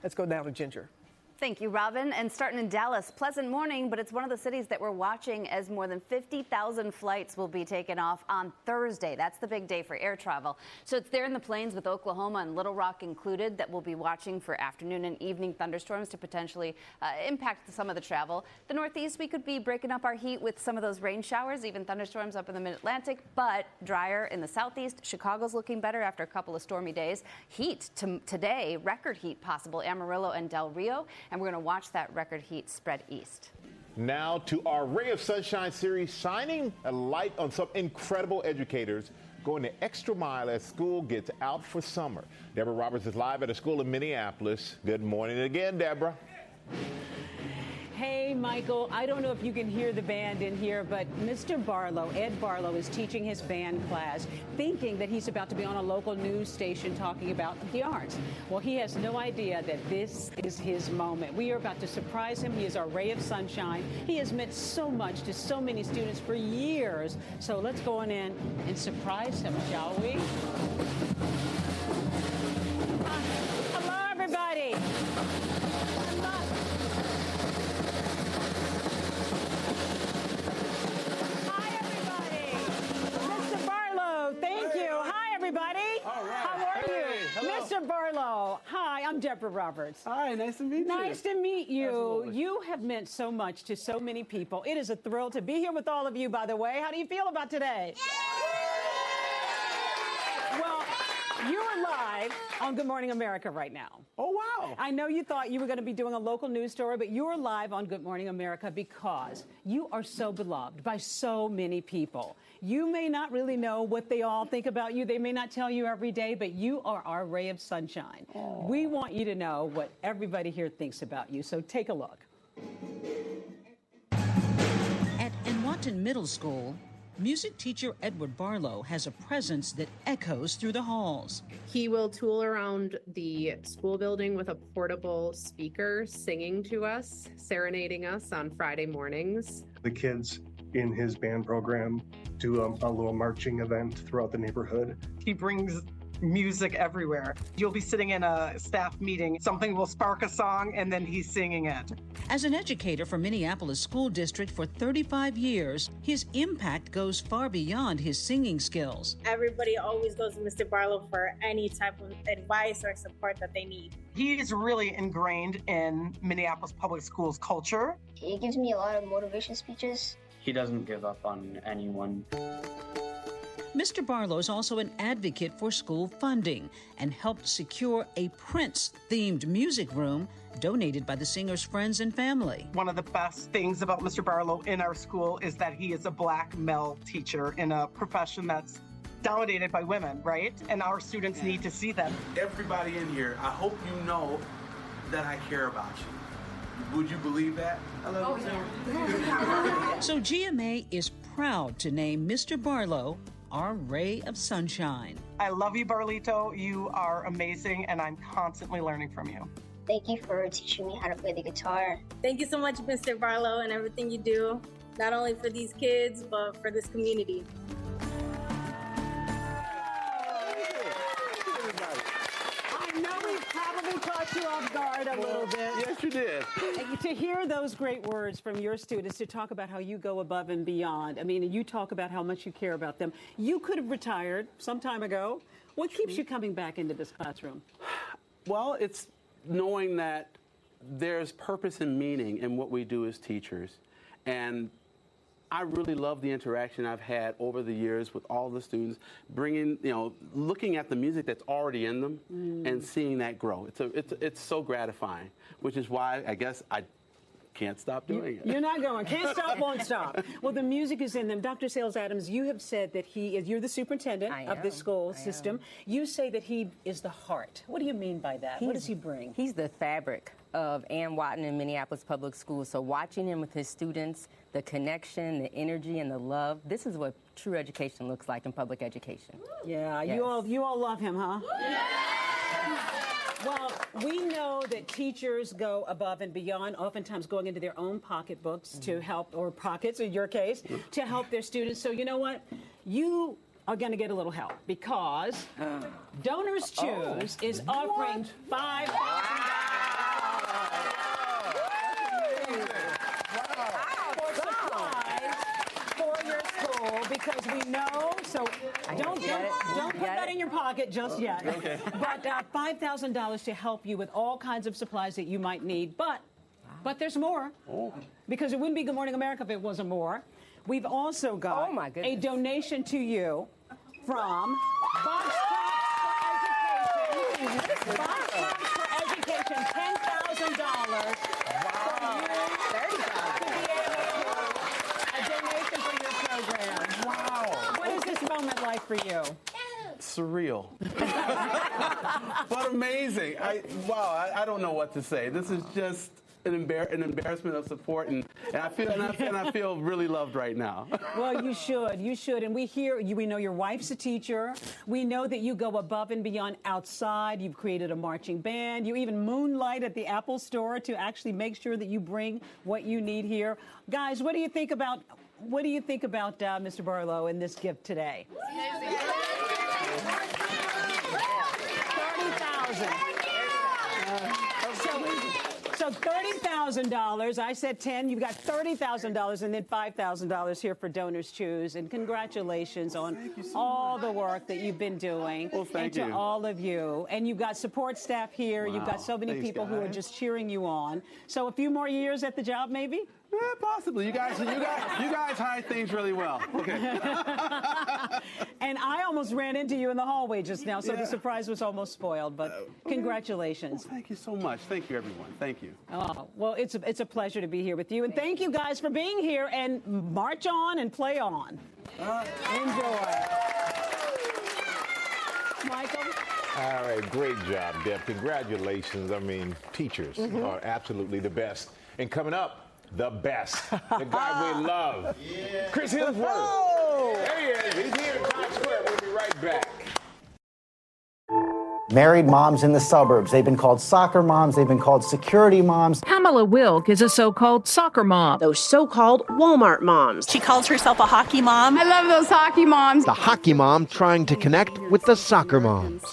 Let's go down to Ginger. Thank you, Robin. And starting in Dallas, pleasant morning, but it's one of the cities that we're watching as more than 50,000 flights will be taken off on Thursday. That's the big day for air travel. So it's there in the plains with Oklahoma and Little Rock included that we'll be watching for afternoon and evening thunderstorms to potentially impact some of the travel. The Northeast, we could be breaking up our heat with some of those rain showers, even thunderstorms up in the mid-Atlantic, but drier in the Southeast. Chicago's looking better after a couple of stormy days. Heat today, record heat possible, Amarillo and Del Rio. And we're going to watch that record heat spread east. Now to our Ray of Sunshine series, shining a light on some incredible educators going the extra mile as school gets out for summer. Deborah Roberts is live at a school in Minneapolis. Good morning again, Deborah. Hey, Michael, I don't know if you can hear the band in here, but Mr. Barlow, Ed Barlow, is teaching his band class, thinking that he's about to be on a local news station talking about the arts. Well, he has no idea that this is his moment. We are about to surprise him. He is our ray of sunshine. He has meant so much to so many students for years. So let's go on in and surprise him, shall we? Hello, everybody. Everybody. All right. How are you? Hello. Mr. Barlow. Hi, I'm Deborah Roberts. Hi, nice to meet you. Nice to meet you. Absolutely. You have meant so much to so many people. It is a thrill to be here with all of you, by the way. How do you feel about today? Well, you are live on Good Morning America right now. Oh, wow. I know you thought you were going to be doing a local news story, but you are live on Good Morning America because you are so beloved by so many people. You may not really know what they all think about you. They may not tell you every day, but you are our ray of sunshine. Aww. We want you to know what everybody here thinks about you, so take a look. At Enwatin Middle School, music teacher Edward Barlow has a presence that echoes through the halls. He will tool around the school building with a portable speaker, singing to us, serenading us on Friday mornings. The kids in his band program do a little marching event throughout the neighborhood. He brings music everywhere. You'll be sitting in a staff meeting, something will spark a song, and then he's singing it. As an educator for Minneapolis School District for 35 years, his impact goes far beyond his singing skills. Everybody always goes to Mr. Barlow for any type of advice or support that they need. He is really ingrained in Minneapolis Public Schools culture. He gives me a lot of motivation speeches. He doesn't give up on anyone. Mr. Barlow is also an advocate for school funding and helped secure a Prince-themed music room donated by the singer's friends and family. One of the best things about Mr. Barlow in our school is that he is a black male teacher in a profession that's dominated by women, right? And our students need to see that. Everybody in here, I hope you know that I care about you. Would you believe that? I love you. So GMA is proud to name Mr. Barlow our ray of sunshine. I love you, Barlito. You are amazing, and I'm constantly learning from you. Thank you for teaching me how to play the guitar. Thank you so much, Mr. Barlow, and everything you do, not only for these kids, but for this community. I know we probably caught you off guard a little bit. Yes, you did. To hear those great words from your students, to talk about how you go above and beyond. I mean, you talk about how much you care about them. You could have retired some time ago. What keeps you coming back into this classroom? Well, it's knowing that there's purpose and meaning in what we do as teachers. And I really love the interaction I've had over the years with all the students, bringing, looking at the music that's already in them and seeing that grow. It's so gratifying, which is why I guess I can't stop doing it. You're not going. Can't stop, won't stop. Well, the music is in them. Dr. Sales Adams, you have said that you're the superintendent of this school system. You say that he is the heart. What do you mean by that? What does he bring? He's the fabric of Ann Watton in Minneapolis Public Schools. So watching him with his students, the connection, the energy, and the love, this is what true education looks like in public education. Yeah, yes. You all love him, huh? Yeah. Well, we know that teachers go above and beyond, oftentimes going into their own pocketbooks to help, or pockets in your case, to help their students. So you know what? You are going to get a little help because Donors Choose is offering $5,000. because we know, so don't put that in your pocket just yet. Okay. But $5,000 to help you with all kinds of supplies that you might need. But there's more. Oh. Because it wouldn't be Good Morning America if it wasn't more. We've also got a donation to you from Box Props for Education, $10,000. Wow. A donation for your program. Wow. What is this moment like for you? Surreal. But amazing. I don't know what to say. This is just an embarrassment of support, and I feel really loved right now. Well, you should, and we know your wife's a teacher. We know that you go above and beyond outside. You've created a marching band. You even moonlight at the Apple Store to actually make sure that you bring what you need here. Guys, what do you think about Mr. Barlow and this gift today? So $30,000. I said 10. You've got $30,000 and then $5,000 here for Donors Choose. And congratulations on all the work that you've been doing. Well, thank you. And to all of you. And you've got support staff here. Wow. You've got so many people who are just cheering you on. So a few more years at the job, maybe? Yeah, possibly. You guys hide things really well. Okay. And I almost ran into you in the hallway just now, so the surprise was almost spoiled. But congratulations. Well, thank you so much. Thank you, everyone. Thank you. Oh, well, it's a pleasure to be here with you, and thank you guys for being here. And march on and play on. Enjoy, Michael. All right, great job, Deb. Congratulations. I mean, teachers are absolutely the best. And coming up, the best, the guy we love, Chris Hemsworth. Oh! There he is. He's here in Times Square. We'll be right back. Married moms in the suburbs. They've been called soccer moms. They've been called security moms. Pamela Wilk is a so-called soccer mom. Those so-called Walmart moms. She calls herself a hockey mom. I love those hockey moms. The hockey mom trying to connect with the soccer moms.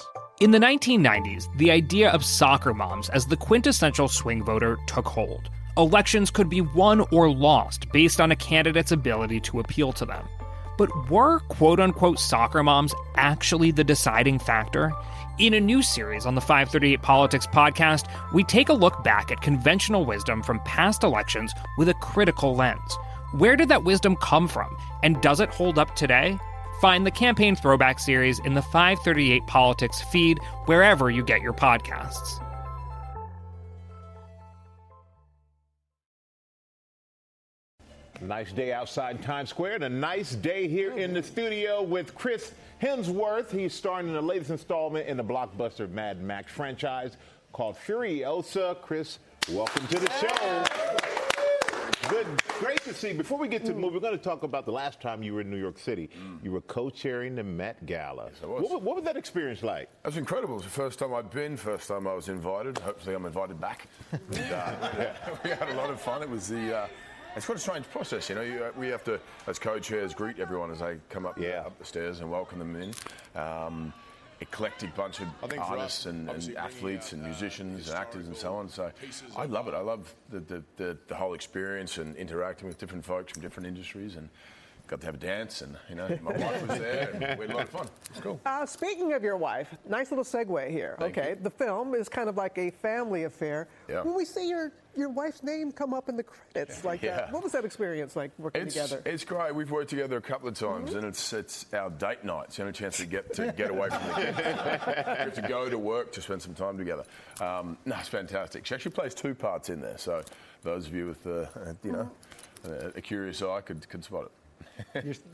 In the 1990s, the idea of soccer moms as the quintessential swing voter took hold. Elections could be won or lost based on a candidate's ability to appeal to them. But were quote-unquote soccer moms actually the deciding factor? In a new series on the 538 Politics podcast, we take a look back at conventional wisdom from past elections with a critical lens. Where did that wisdom come from, and does it hold up today? Find the Campaign Throwback series in the 538 Politics feed wherever you get your podcasts. Nice day outside Times Square and a nice day here in the studio with Chris Hemsworth. He's starring in the latest installment in the blockbuster Mad Max franchise called Furiosa. Chris, welcome to the show. Great to see you. Before we get to the movie, we're going to talk about the last time you were in New York City. You were co-chairing the Met Gala. Yes, I was. What was that experience like? It was incredible. It was the first time I'd been, first time I was invited. Hopefully I'm invited back. And, we had a lot of fun. It was it's quite a strange process, you know. We have to, as co-chairs, greet everyone as they come up the stairs and welcome them in. Eclectic bunch of artists and athletes and musicians and actors and so on. So I love it. I love the whole experience and interacting with different folks from different industries, and got to have a dance, and you know, my wife was there, and we had a lot of fun. It was cool. Speaking of your wife, nice little segue here. Thank you. The film is kind of like a family affair. Yeah. When we see your wife's name come up in the credits like that, what was that experience like working together? It's great. We've worked together a couple of times, and it's our date night. It's the only chance to get away from the kids. We have to go to work to spend some time together. No, it's fantastic. She actually plays two parts in there, so those of you with a curious eye could spot it.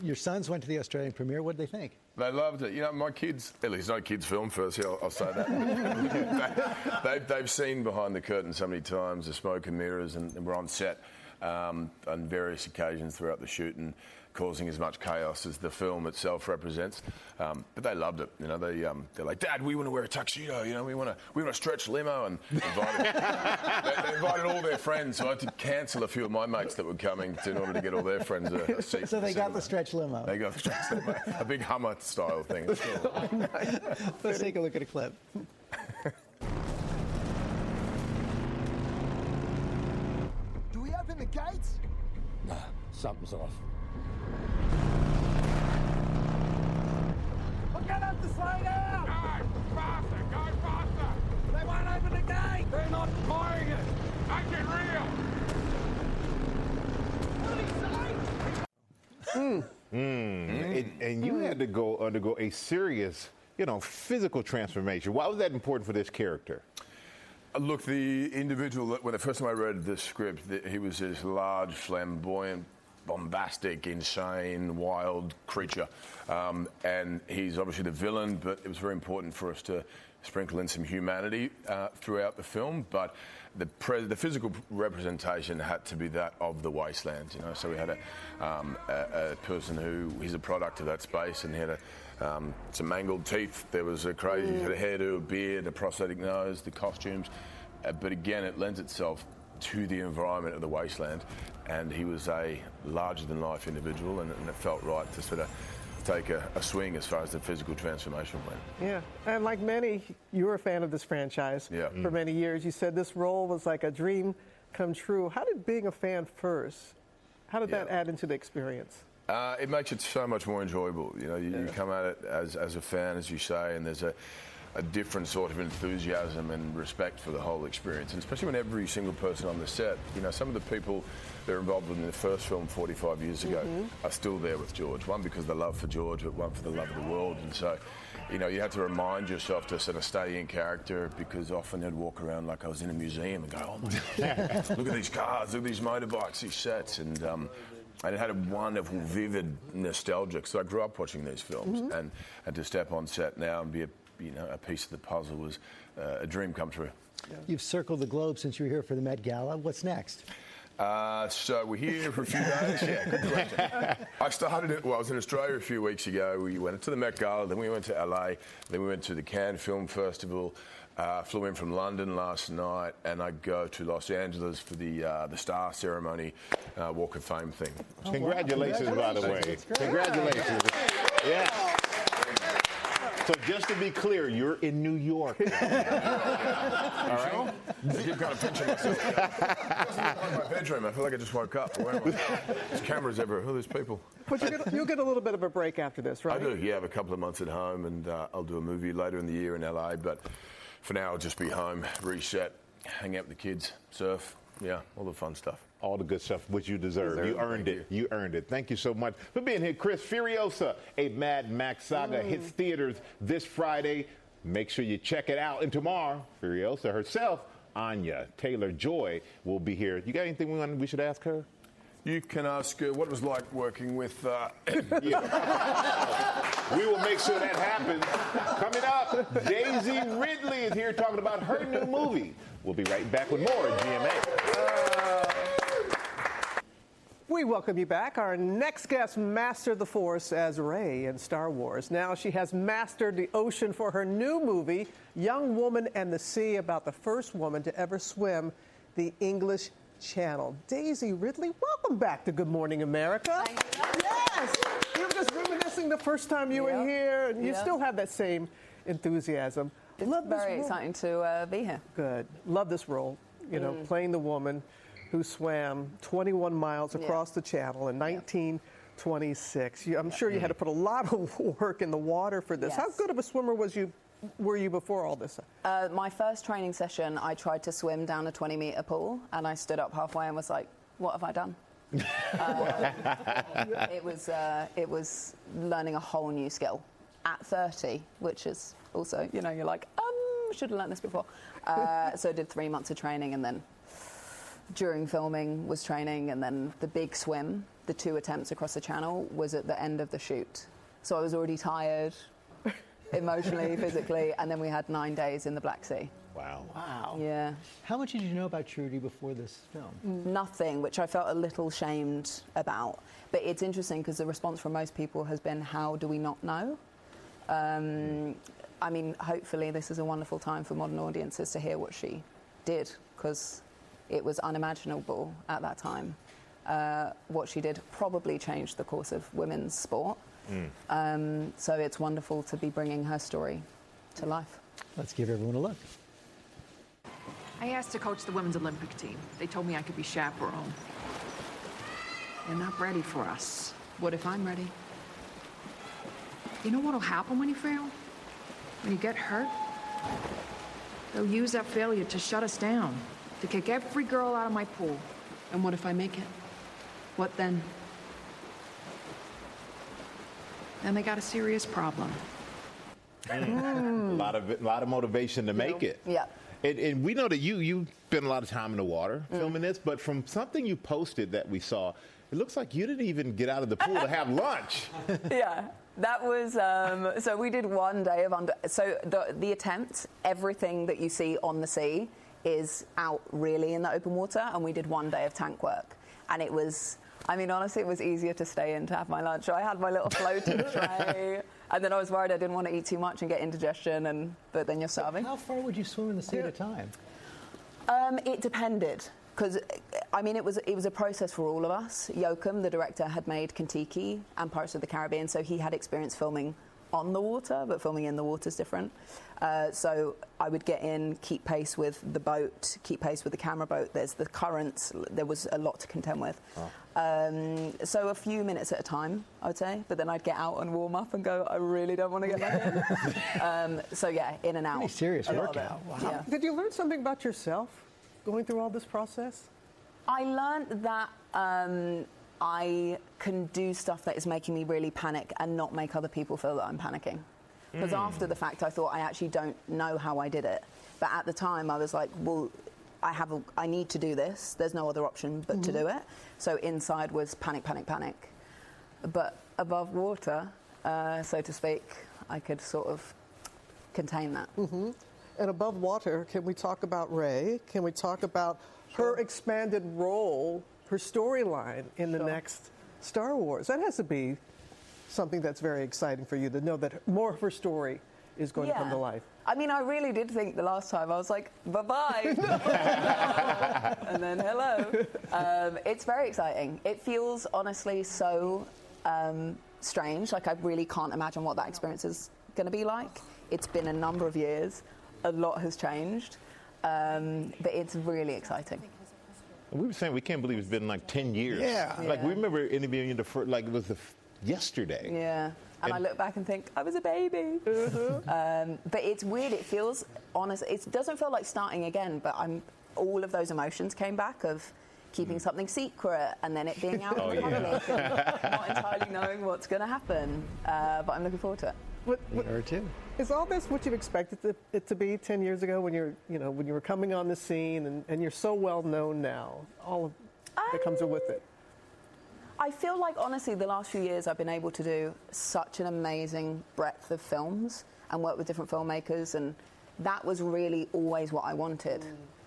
Your sons went to the Australian premiere. What did they think? They loved it. You know, my kids, at least no kids film first, I'll say that. they've seen behind the curtain so many times, the smoke and mirrors, and we're on set on various occasions throughout the shoot and causing as much chaos as the film itself represents. But they loved it. You know, they're like, Dad, we want to wear a tuxedo. You know, we want to stretch limo, and they invited all their friends. So I had to cancel a few of my mates that were coming in order to get all their friends a seat. So they got the stretch limo. They got the stretch limo, a big Hummer style thing. Let's take a look at a clip. Do we open the gates? Nah, something's off. And you had to undergo a serious, physical transformation. Why was that important for this character? Look, the individual, when the first time I read the script, he was this large, flamboyant, bombastic, insane, wild creature. And he's obviously the villain, but it was very important for us to sprinkle in some humanity throughout the film. But the physical representation had to be that of the wasteland, So we had a person who, he's a product of that space, and he had some mangled teeth. There was a crazy, he had a hairdo, a beard, a prosthetic nose, the costumes. But again, it lends itself to the environment of the wasteland. And he was a larger-than-life individual, and it felt right to sort of take a swing as far as the physical transformation went. Yeah, and like many, you were a fan of this franchise for many years. You said this role was like a dream come true. How did being a fan first, how did that add into the experience? It makes it so much more enjoyable. You come at it as a fan, as you say, and there's a different sort of enthusiasm and respect for the whole experience, and especially when every single person on the set, some of the people that are involved in the first film 45 years ago are still there with George. One because of the love for George, but one for the love of the world. And so, you had to remind yourself to sort of stay in character, because often they'd walk around like I was in a museum and go, oh my God, look at these cars, look at these motorbikes, these sets. And it had a wonderful, vivid nostalgia, because I grew up watching these films, and to step on set now and be a piece of the puzzle was a dream come true. You've circled the globe since you were here for the Met Gala. What's next? So we're here for a few days. Yeah, good question. I was in Australia a few weeks ago. We went to the Met Gala, then we went to LA, then we went to the Cannes Film Festival, flew in from London last night, and I go to Los Angeles for the Star Ceremony, Walk of Fame thing. Congratulations, by the way. Congratulations. Yeah. So just to be clear, you're in New York. All right. You've got a picture of myself. In my bedroom. I feel like I just woke up. There's cameras everywhere. Who are these people? But you'll get a little bit of a break after this, right? I do. Yeah, I have a couple of months at home, and I'll do a movie later in the year in LA. But for now, I'll just be home, reset, hang out with the kids, surf. Yeah, all the fun stuff. All the good stuff, which you deserve. You earned it. You earned it. Thank you so much for being here, Chris. Furiosa, a Mad Max saga, hits theaters this Friday. Make sure you check it out. And tomorrow, Furiosa herself, Anya Taylor-Joy, will be here. You got anything we should ask her? You can ask her what it was like working with... We will make sure that happens. Coming up, Daisy Ridley is here talking about her new movie. We'll be right back with more at GMA. We welcome you back. Our next guest mastered the Force as Rey in Star Wars. Now she has mastered the ocean for her new movie, Young Woman and the Sea, about the first woman to ever swim the English Channel. Daisy Ridley, welcome back to Good Morning America. Yes! You were just reminiscing the first time you were here, and you still have that same enthusiasm. It's very exciting to be here. Good. Love this role, playing the woman who swam 21 miles across the channel in 1926. I'm sure you had to put a lot of work in the water for this. Yes. How good of a swimmer were you before all this? My first training session, I tried to swim down a 20-meter pool, and I stood up halfway and was like, what have I done? It was learning a whole new skill at 30, which is also, you're like, should have learned this before. So I did 3 months of training, and then during filming was training, and then the big swim, the 2 attempts across the channel, was at the end of the shoot. So I was already tired, emotionally, physically, and then we had 9 days in the Black Sea. Wow. Yeah. How much did you know about Trudy before this film? Nothing, which I felt a little shamed about. But it's interesting because the response from most people has been, how do we not know? I mean, hopefully this is a wonderful time for modern audiences to hear what she did, because it was unimaginable at that time. What she did probably changed the course of women's sport. So it's wonderful to be bringing her story to life. Let's give everyone a look. I asked to coach the women's Olympic team. They told me I could be chaperone. They're not ready for us. What if I'm ready? You know what'll happen when you fail? When you get hurt? They'll use that failure to shut us down, to kick every girl out of my pool. And what if I make it? What then? then they got a serious problem. A lot of motivation to make it. Yeah. And we know that you spent a lot of time in the water filming this, but from something you posted that we saw, it looks like you didn't even get out of the pool to have lunch. Yeah. That was, so we did 1 day of so the attempt, everything that you see on the sea is out really in the open water, and we did 1 day of tank work. And it was, I mean, honestly, it was easier to stay in to have my lunch. So I had my little floating tray, and then I was worried I didn't want to eat too much and get indigestion, but then you're starving. How far would you swim in the sea at a time? It depended. Because, I mean, it was a process for all of us. Yoakum, the director, had made Kon-Tiki and Pirates of the Caribbean, so he had experience filming on the water, but filming in the water is different. So I would get in, keep pace with the boat, keep pace with the camera boat. There's the currents. There was a lot to contend with. Oh. So a few minutes at a time, I would say. But then I'd get out and warm up and go, I really don't want to get back in. So, yeah, in and out. Pretty serious workout. Wow. Yeah. Did you learn something about yourself going through all this process? I learned that I can do stuff that is making me really panic and not make other people feel that I'm panicking. Because after the fact, I thought I actually don't know how I did it. But at the time, I was like, well, I need to do this. There's no other option but to do it. So inside was panic, panic, panic. But above water, so to speak, I could sort of contain that. And above water, can we talk about Rey? Can we talk about her expanded role, her storyline in the next Star Wars? That has to be something that's very exciting for you to know that more of her story is going to come to life. I mean, I really did think the last time, I was like, bye-bye. And then hello. It's very exciting. It feels, honestly, so strange. Like, I really can't imagine what that experience is going to be like. It's been a number of years. A lot has changed, but it's really exciting. We were saying we can't believe it's been like 10 years. Yeah. Like, we remember interviewing you it was yesterday. Yeah. And I look back and think, I was a baby. But it's weird. It feels honest. It doesn't feel like starting again, but all of those emotions came back of keeping something secret and then it being out in the public and not entirely knowing what's going to happen. But I'm looking forward to it. Is all this what you expected it to be 10 years ago when when you were coming on the scene and you're so well known now? All of that comes with it. I feel like, honestly, the last few years I've been able to do such an amazing breadth of films and work with different filmmakers, and that was really always what I wanted.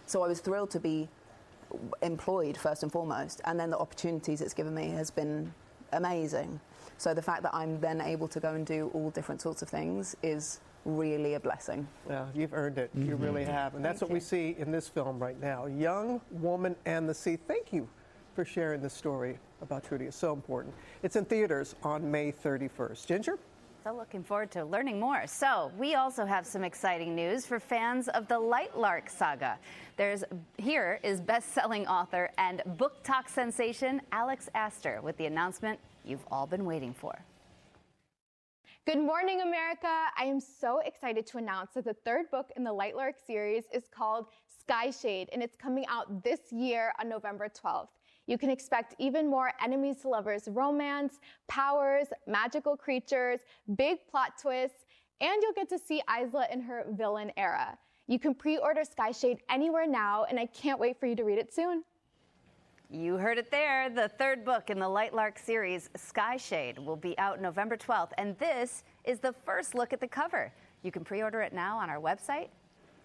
So I was thrilled to be employed first and foremost, and then the opportunities it's given me has been amazing. So the fact that I'm then able to go and do all different sorts of things is really a blessing. Yeah, you've earned it. You really have. And that's what we see in this film right now. Young Woman and the Sea. Thank you for sharing this story about Trudy. It's so important. It's in theaters on May 31st. Ginger? So looking forward to learning more. So we also have some exciting news for fans of the Lightlark saga. Here is best-selling author and book talk sensation Alex Astor with the announcement you've all been waiting for. Good morning, America. I am so excited to announce that the third book in the Lightlark series is called Sky Shade, and it's coming out this year on November 12th. You can expect even more enemies to lovers romance, powers, magical creatures, big plot twists, and you'll get to see Isla in her villain era. You can pre-order Sky Shade anywhere now, and I can't wait for you to read it soon. You heard it there. The third book in the Lightlark series, Sky Shade, will be out November 12th, and this is the first look at the cover. You can pre-order it now on our website.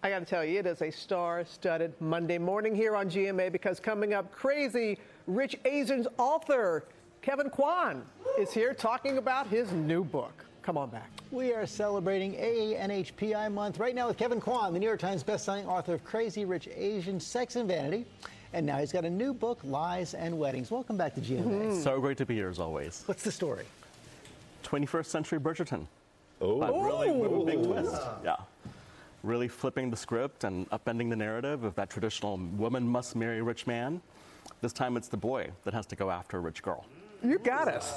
I got to tell you, it is a star-studded Monday morning here on GMA because coming up, Crazy Rich Asians author Kevin Kwan is here talking about his new book. Come on back. We are celebrating ANHPI month right now with Kevin Kwan, the New York Times bestselling author of Crazy Rich Asians, Sex and Vanity. And now he's got a new book, Lies and Weddings. Welcome back to GMA. So great to be here as always. What's the story? 21st century Bridgerton. Oh. But really with a big twist. Yeah. Really flipping the script and upending the narrative of that traditional woman must marry a rich man. This time it's the boy that has to go after a rich girl. You got us.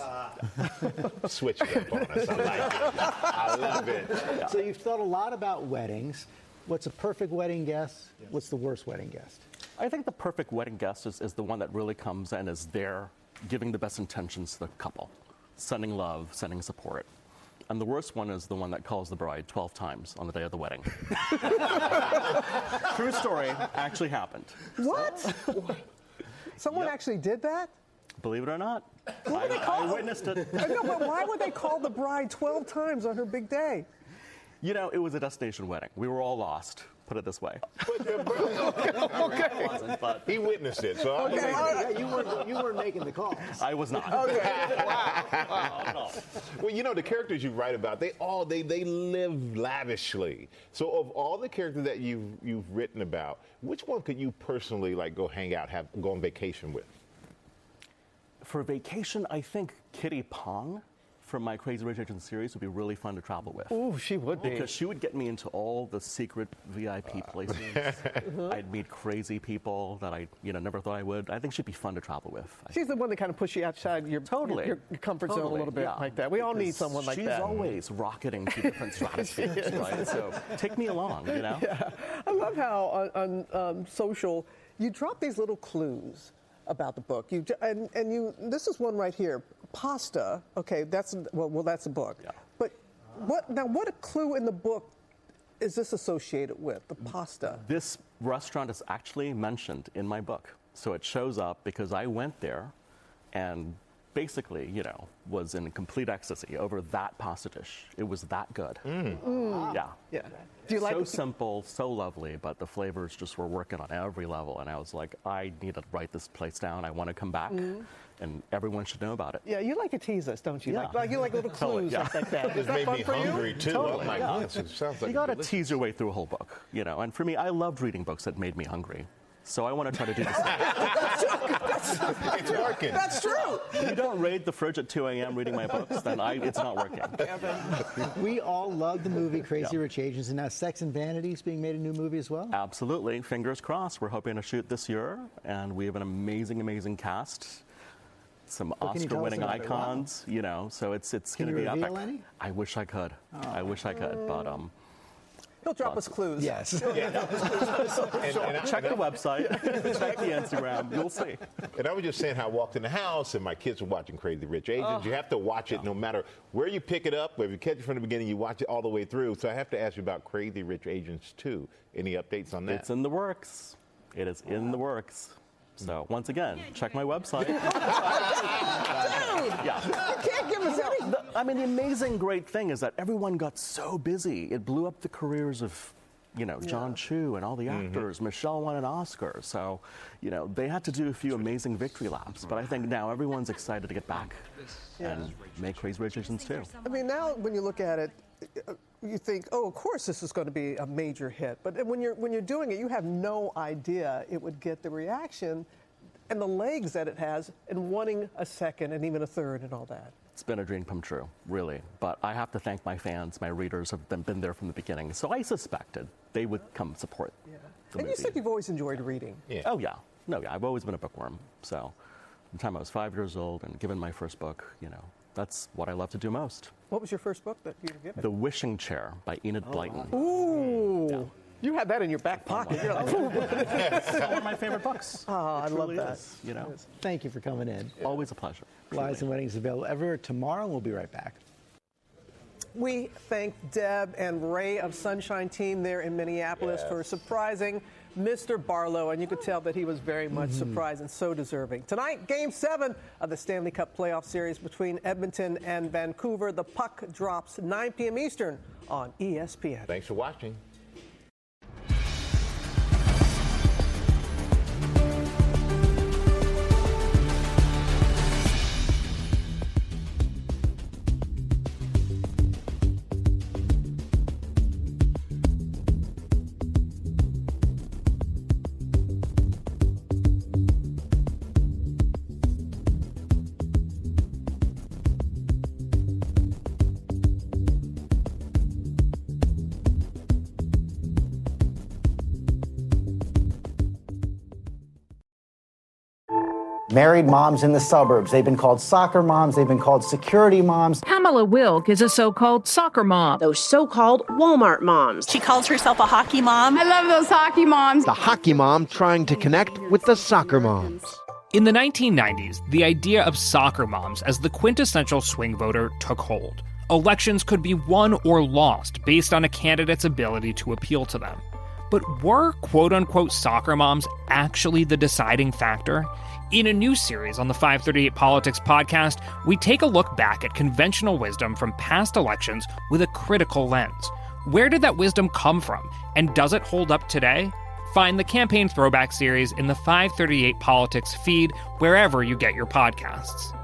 Switch it up on us. I like it. I love it. Yeah. So you've thought a lot about weddings. What's a perfect wedding guest? What's the worst wedding guest? I think the perfect wedding guest is the one that really comes and is there giving the best intentions to the couple, sending love, sending support. And the worst one is the one that calls the bride 12 times on the day of the wedding. True story, actually happened. What? Someone actually did that? Believe it or not, What would they call I witnessed it. I know, but why would they call the bride 12 times on her big day? You know, it was a destination wedding. We were all lost, put it this way. Okay. He witnessed it, so You weren't making the calls. I was not. Wow. Well, you know, the characters you write about, they live lavishly. So of all the characters that you've written about, which one could you personally like go hang out, go on vacation with? For vacation, I think Kitty Pong from my Crazy Rich Asians series would be really fun to travel with. Ooh, she would be. Because she would get me into all the secret VIP places. I'd meet crazy people that I never thought I would. I think she'd be fun to travel with. She's the one that kind of pushes you outside your comfort zone a little bit like that. We all need someone like that. She's always rocketing to different stratospheres, right? So take me along, you know? Yeah. I love how on social you drop these little clues about the book. This is one right here. Pasta. Okay, that's a book. Yeah. But what a clue in the book is this associated with? The pasta. This restaurant is actually mentioned in my book. So it shows up because I went there and basically, was in complete ecstasy over that pasta dish. It was that good. Yeah. Yeah. Do you like so simple, so lovely, but the flavors just were working on every level. And I was like, I need to write this place down. I want to come back, and everyone should know about it. Yeah, you like to tease us, don't you? Yeah. Like you like little clues like that. It made me hungry too. Totally. Oh my goodness, it sounds like you got to tease your way through a whole book, And for me, I loved reading books that made me hungry. So I want to try to do the same. It's working. That's true. If you don't raid the fridge at 2 a.m. reading my books, then it's not working. We all love the movie Crazy Rich Asians, and now Sex and Vanity is being made a new movie as well? Absolutely. Fingers crossed. We're hoping to shoot this year, and we have an amazing, amazing cast. Some Oscar-winning icons, so it's going to be epic. Any? I wish I could. I wish I could, but he'll drop us clues. Yes. Check the website, check the Instagram, you'll see. And I was just saying how I walked in the house and my kids were watching Crazy Rich Asians. You have to watch it no matter where you pick it up. If you catch it from the beginning, you watch it all the way through. So I have to ask you about Crazy Rich Asians 2. Any updates on that? It's in the works. It is in the works. So once again, check my website. Dude, yeah. You can't give us any. The amazing great thing is that everyone got so busy. It blew up the careers of, John Chu and all the actors. Michelle won an Oscar. So, they had to do a few amazing victory laps. But I think now everyone's excited to get back and make Crazy Rich Asians 2. I mean, now when you look at it, you think, oh, of course this is going to be a major hit. But when you're doing it, you have no idea it would get the reaction and the legs that it has, and wanting a second and even a third and all that. It's been a dream come true, really. But I have to thank my fans. My readers have been there from the beginning. So I suspected they would come support the movie. You said you've always enjoyed reading. Yeah. Oh, yeah. No, yeah. I've always been a bookworm. So from the time I was 5 years old and given my first book, that's what I love to do most. What was your first book that you were given? The Wishing Chair by Enid Blyton. Ooh. Yeah. You had that in your back pocket. You're like, it's one of my favorite books. Oh, I love that. Is, Thank you for coming in. Always a pleasure. Lies and Weddings available everywhere tomorrow. We'll be right back. We thank Deb and Ray of Sunshine Team there in Minneapolis for surprising Mr. Barlow, and you could tell that he was very much surprised and so deserving. Tonight, Game 7 of the Stanley Cup Playoff Series between Edmonton and Vancouver. The puck drops 9 p.m. Eastern on ESPN. Thanks for watching. Married moms in the suburbs. They've been called soccer moms. They've been called security moms. Pamela Wilk is a so-called soccer mom. Those so-called Walmart moms. She calls herself a hockey mom. I love those hockey moms. The hockey mom trying to connect with the soccer moms. In the 1990s, the idea of soccer moms as the quintessential swing voter took hold. Elections could be won or lost based on a candidate's ability to appeal to them. But were quote-unquote soccer moms actually the deciding factor? In a new series on the 538 Politics podcast, we take a look back at conventional wisdom from past elections with a critical lens. Where did that wisdom come from, and does it hold up today? Find the Campaign Throwback series in the 538 Politics feed wherever you get your podcasts.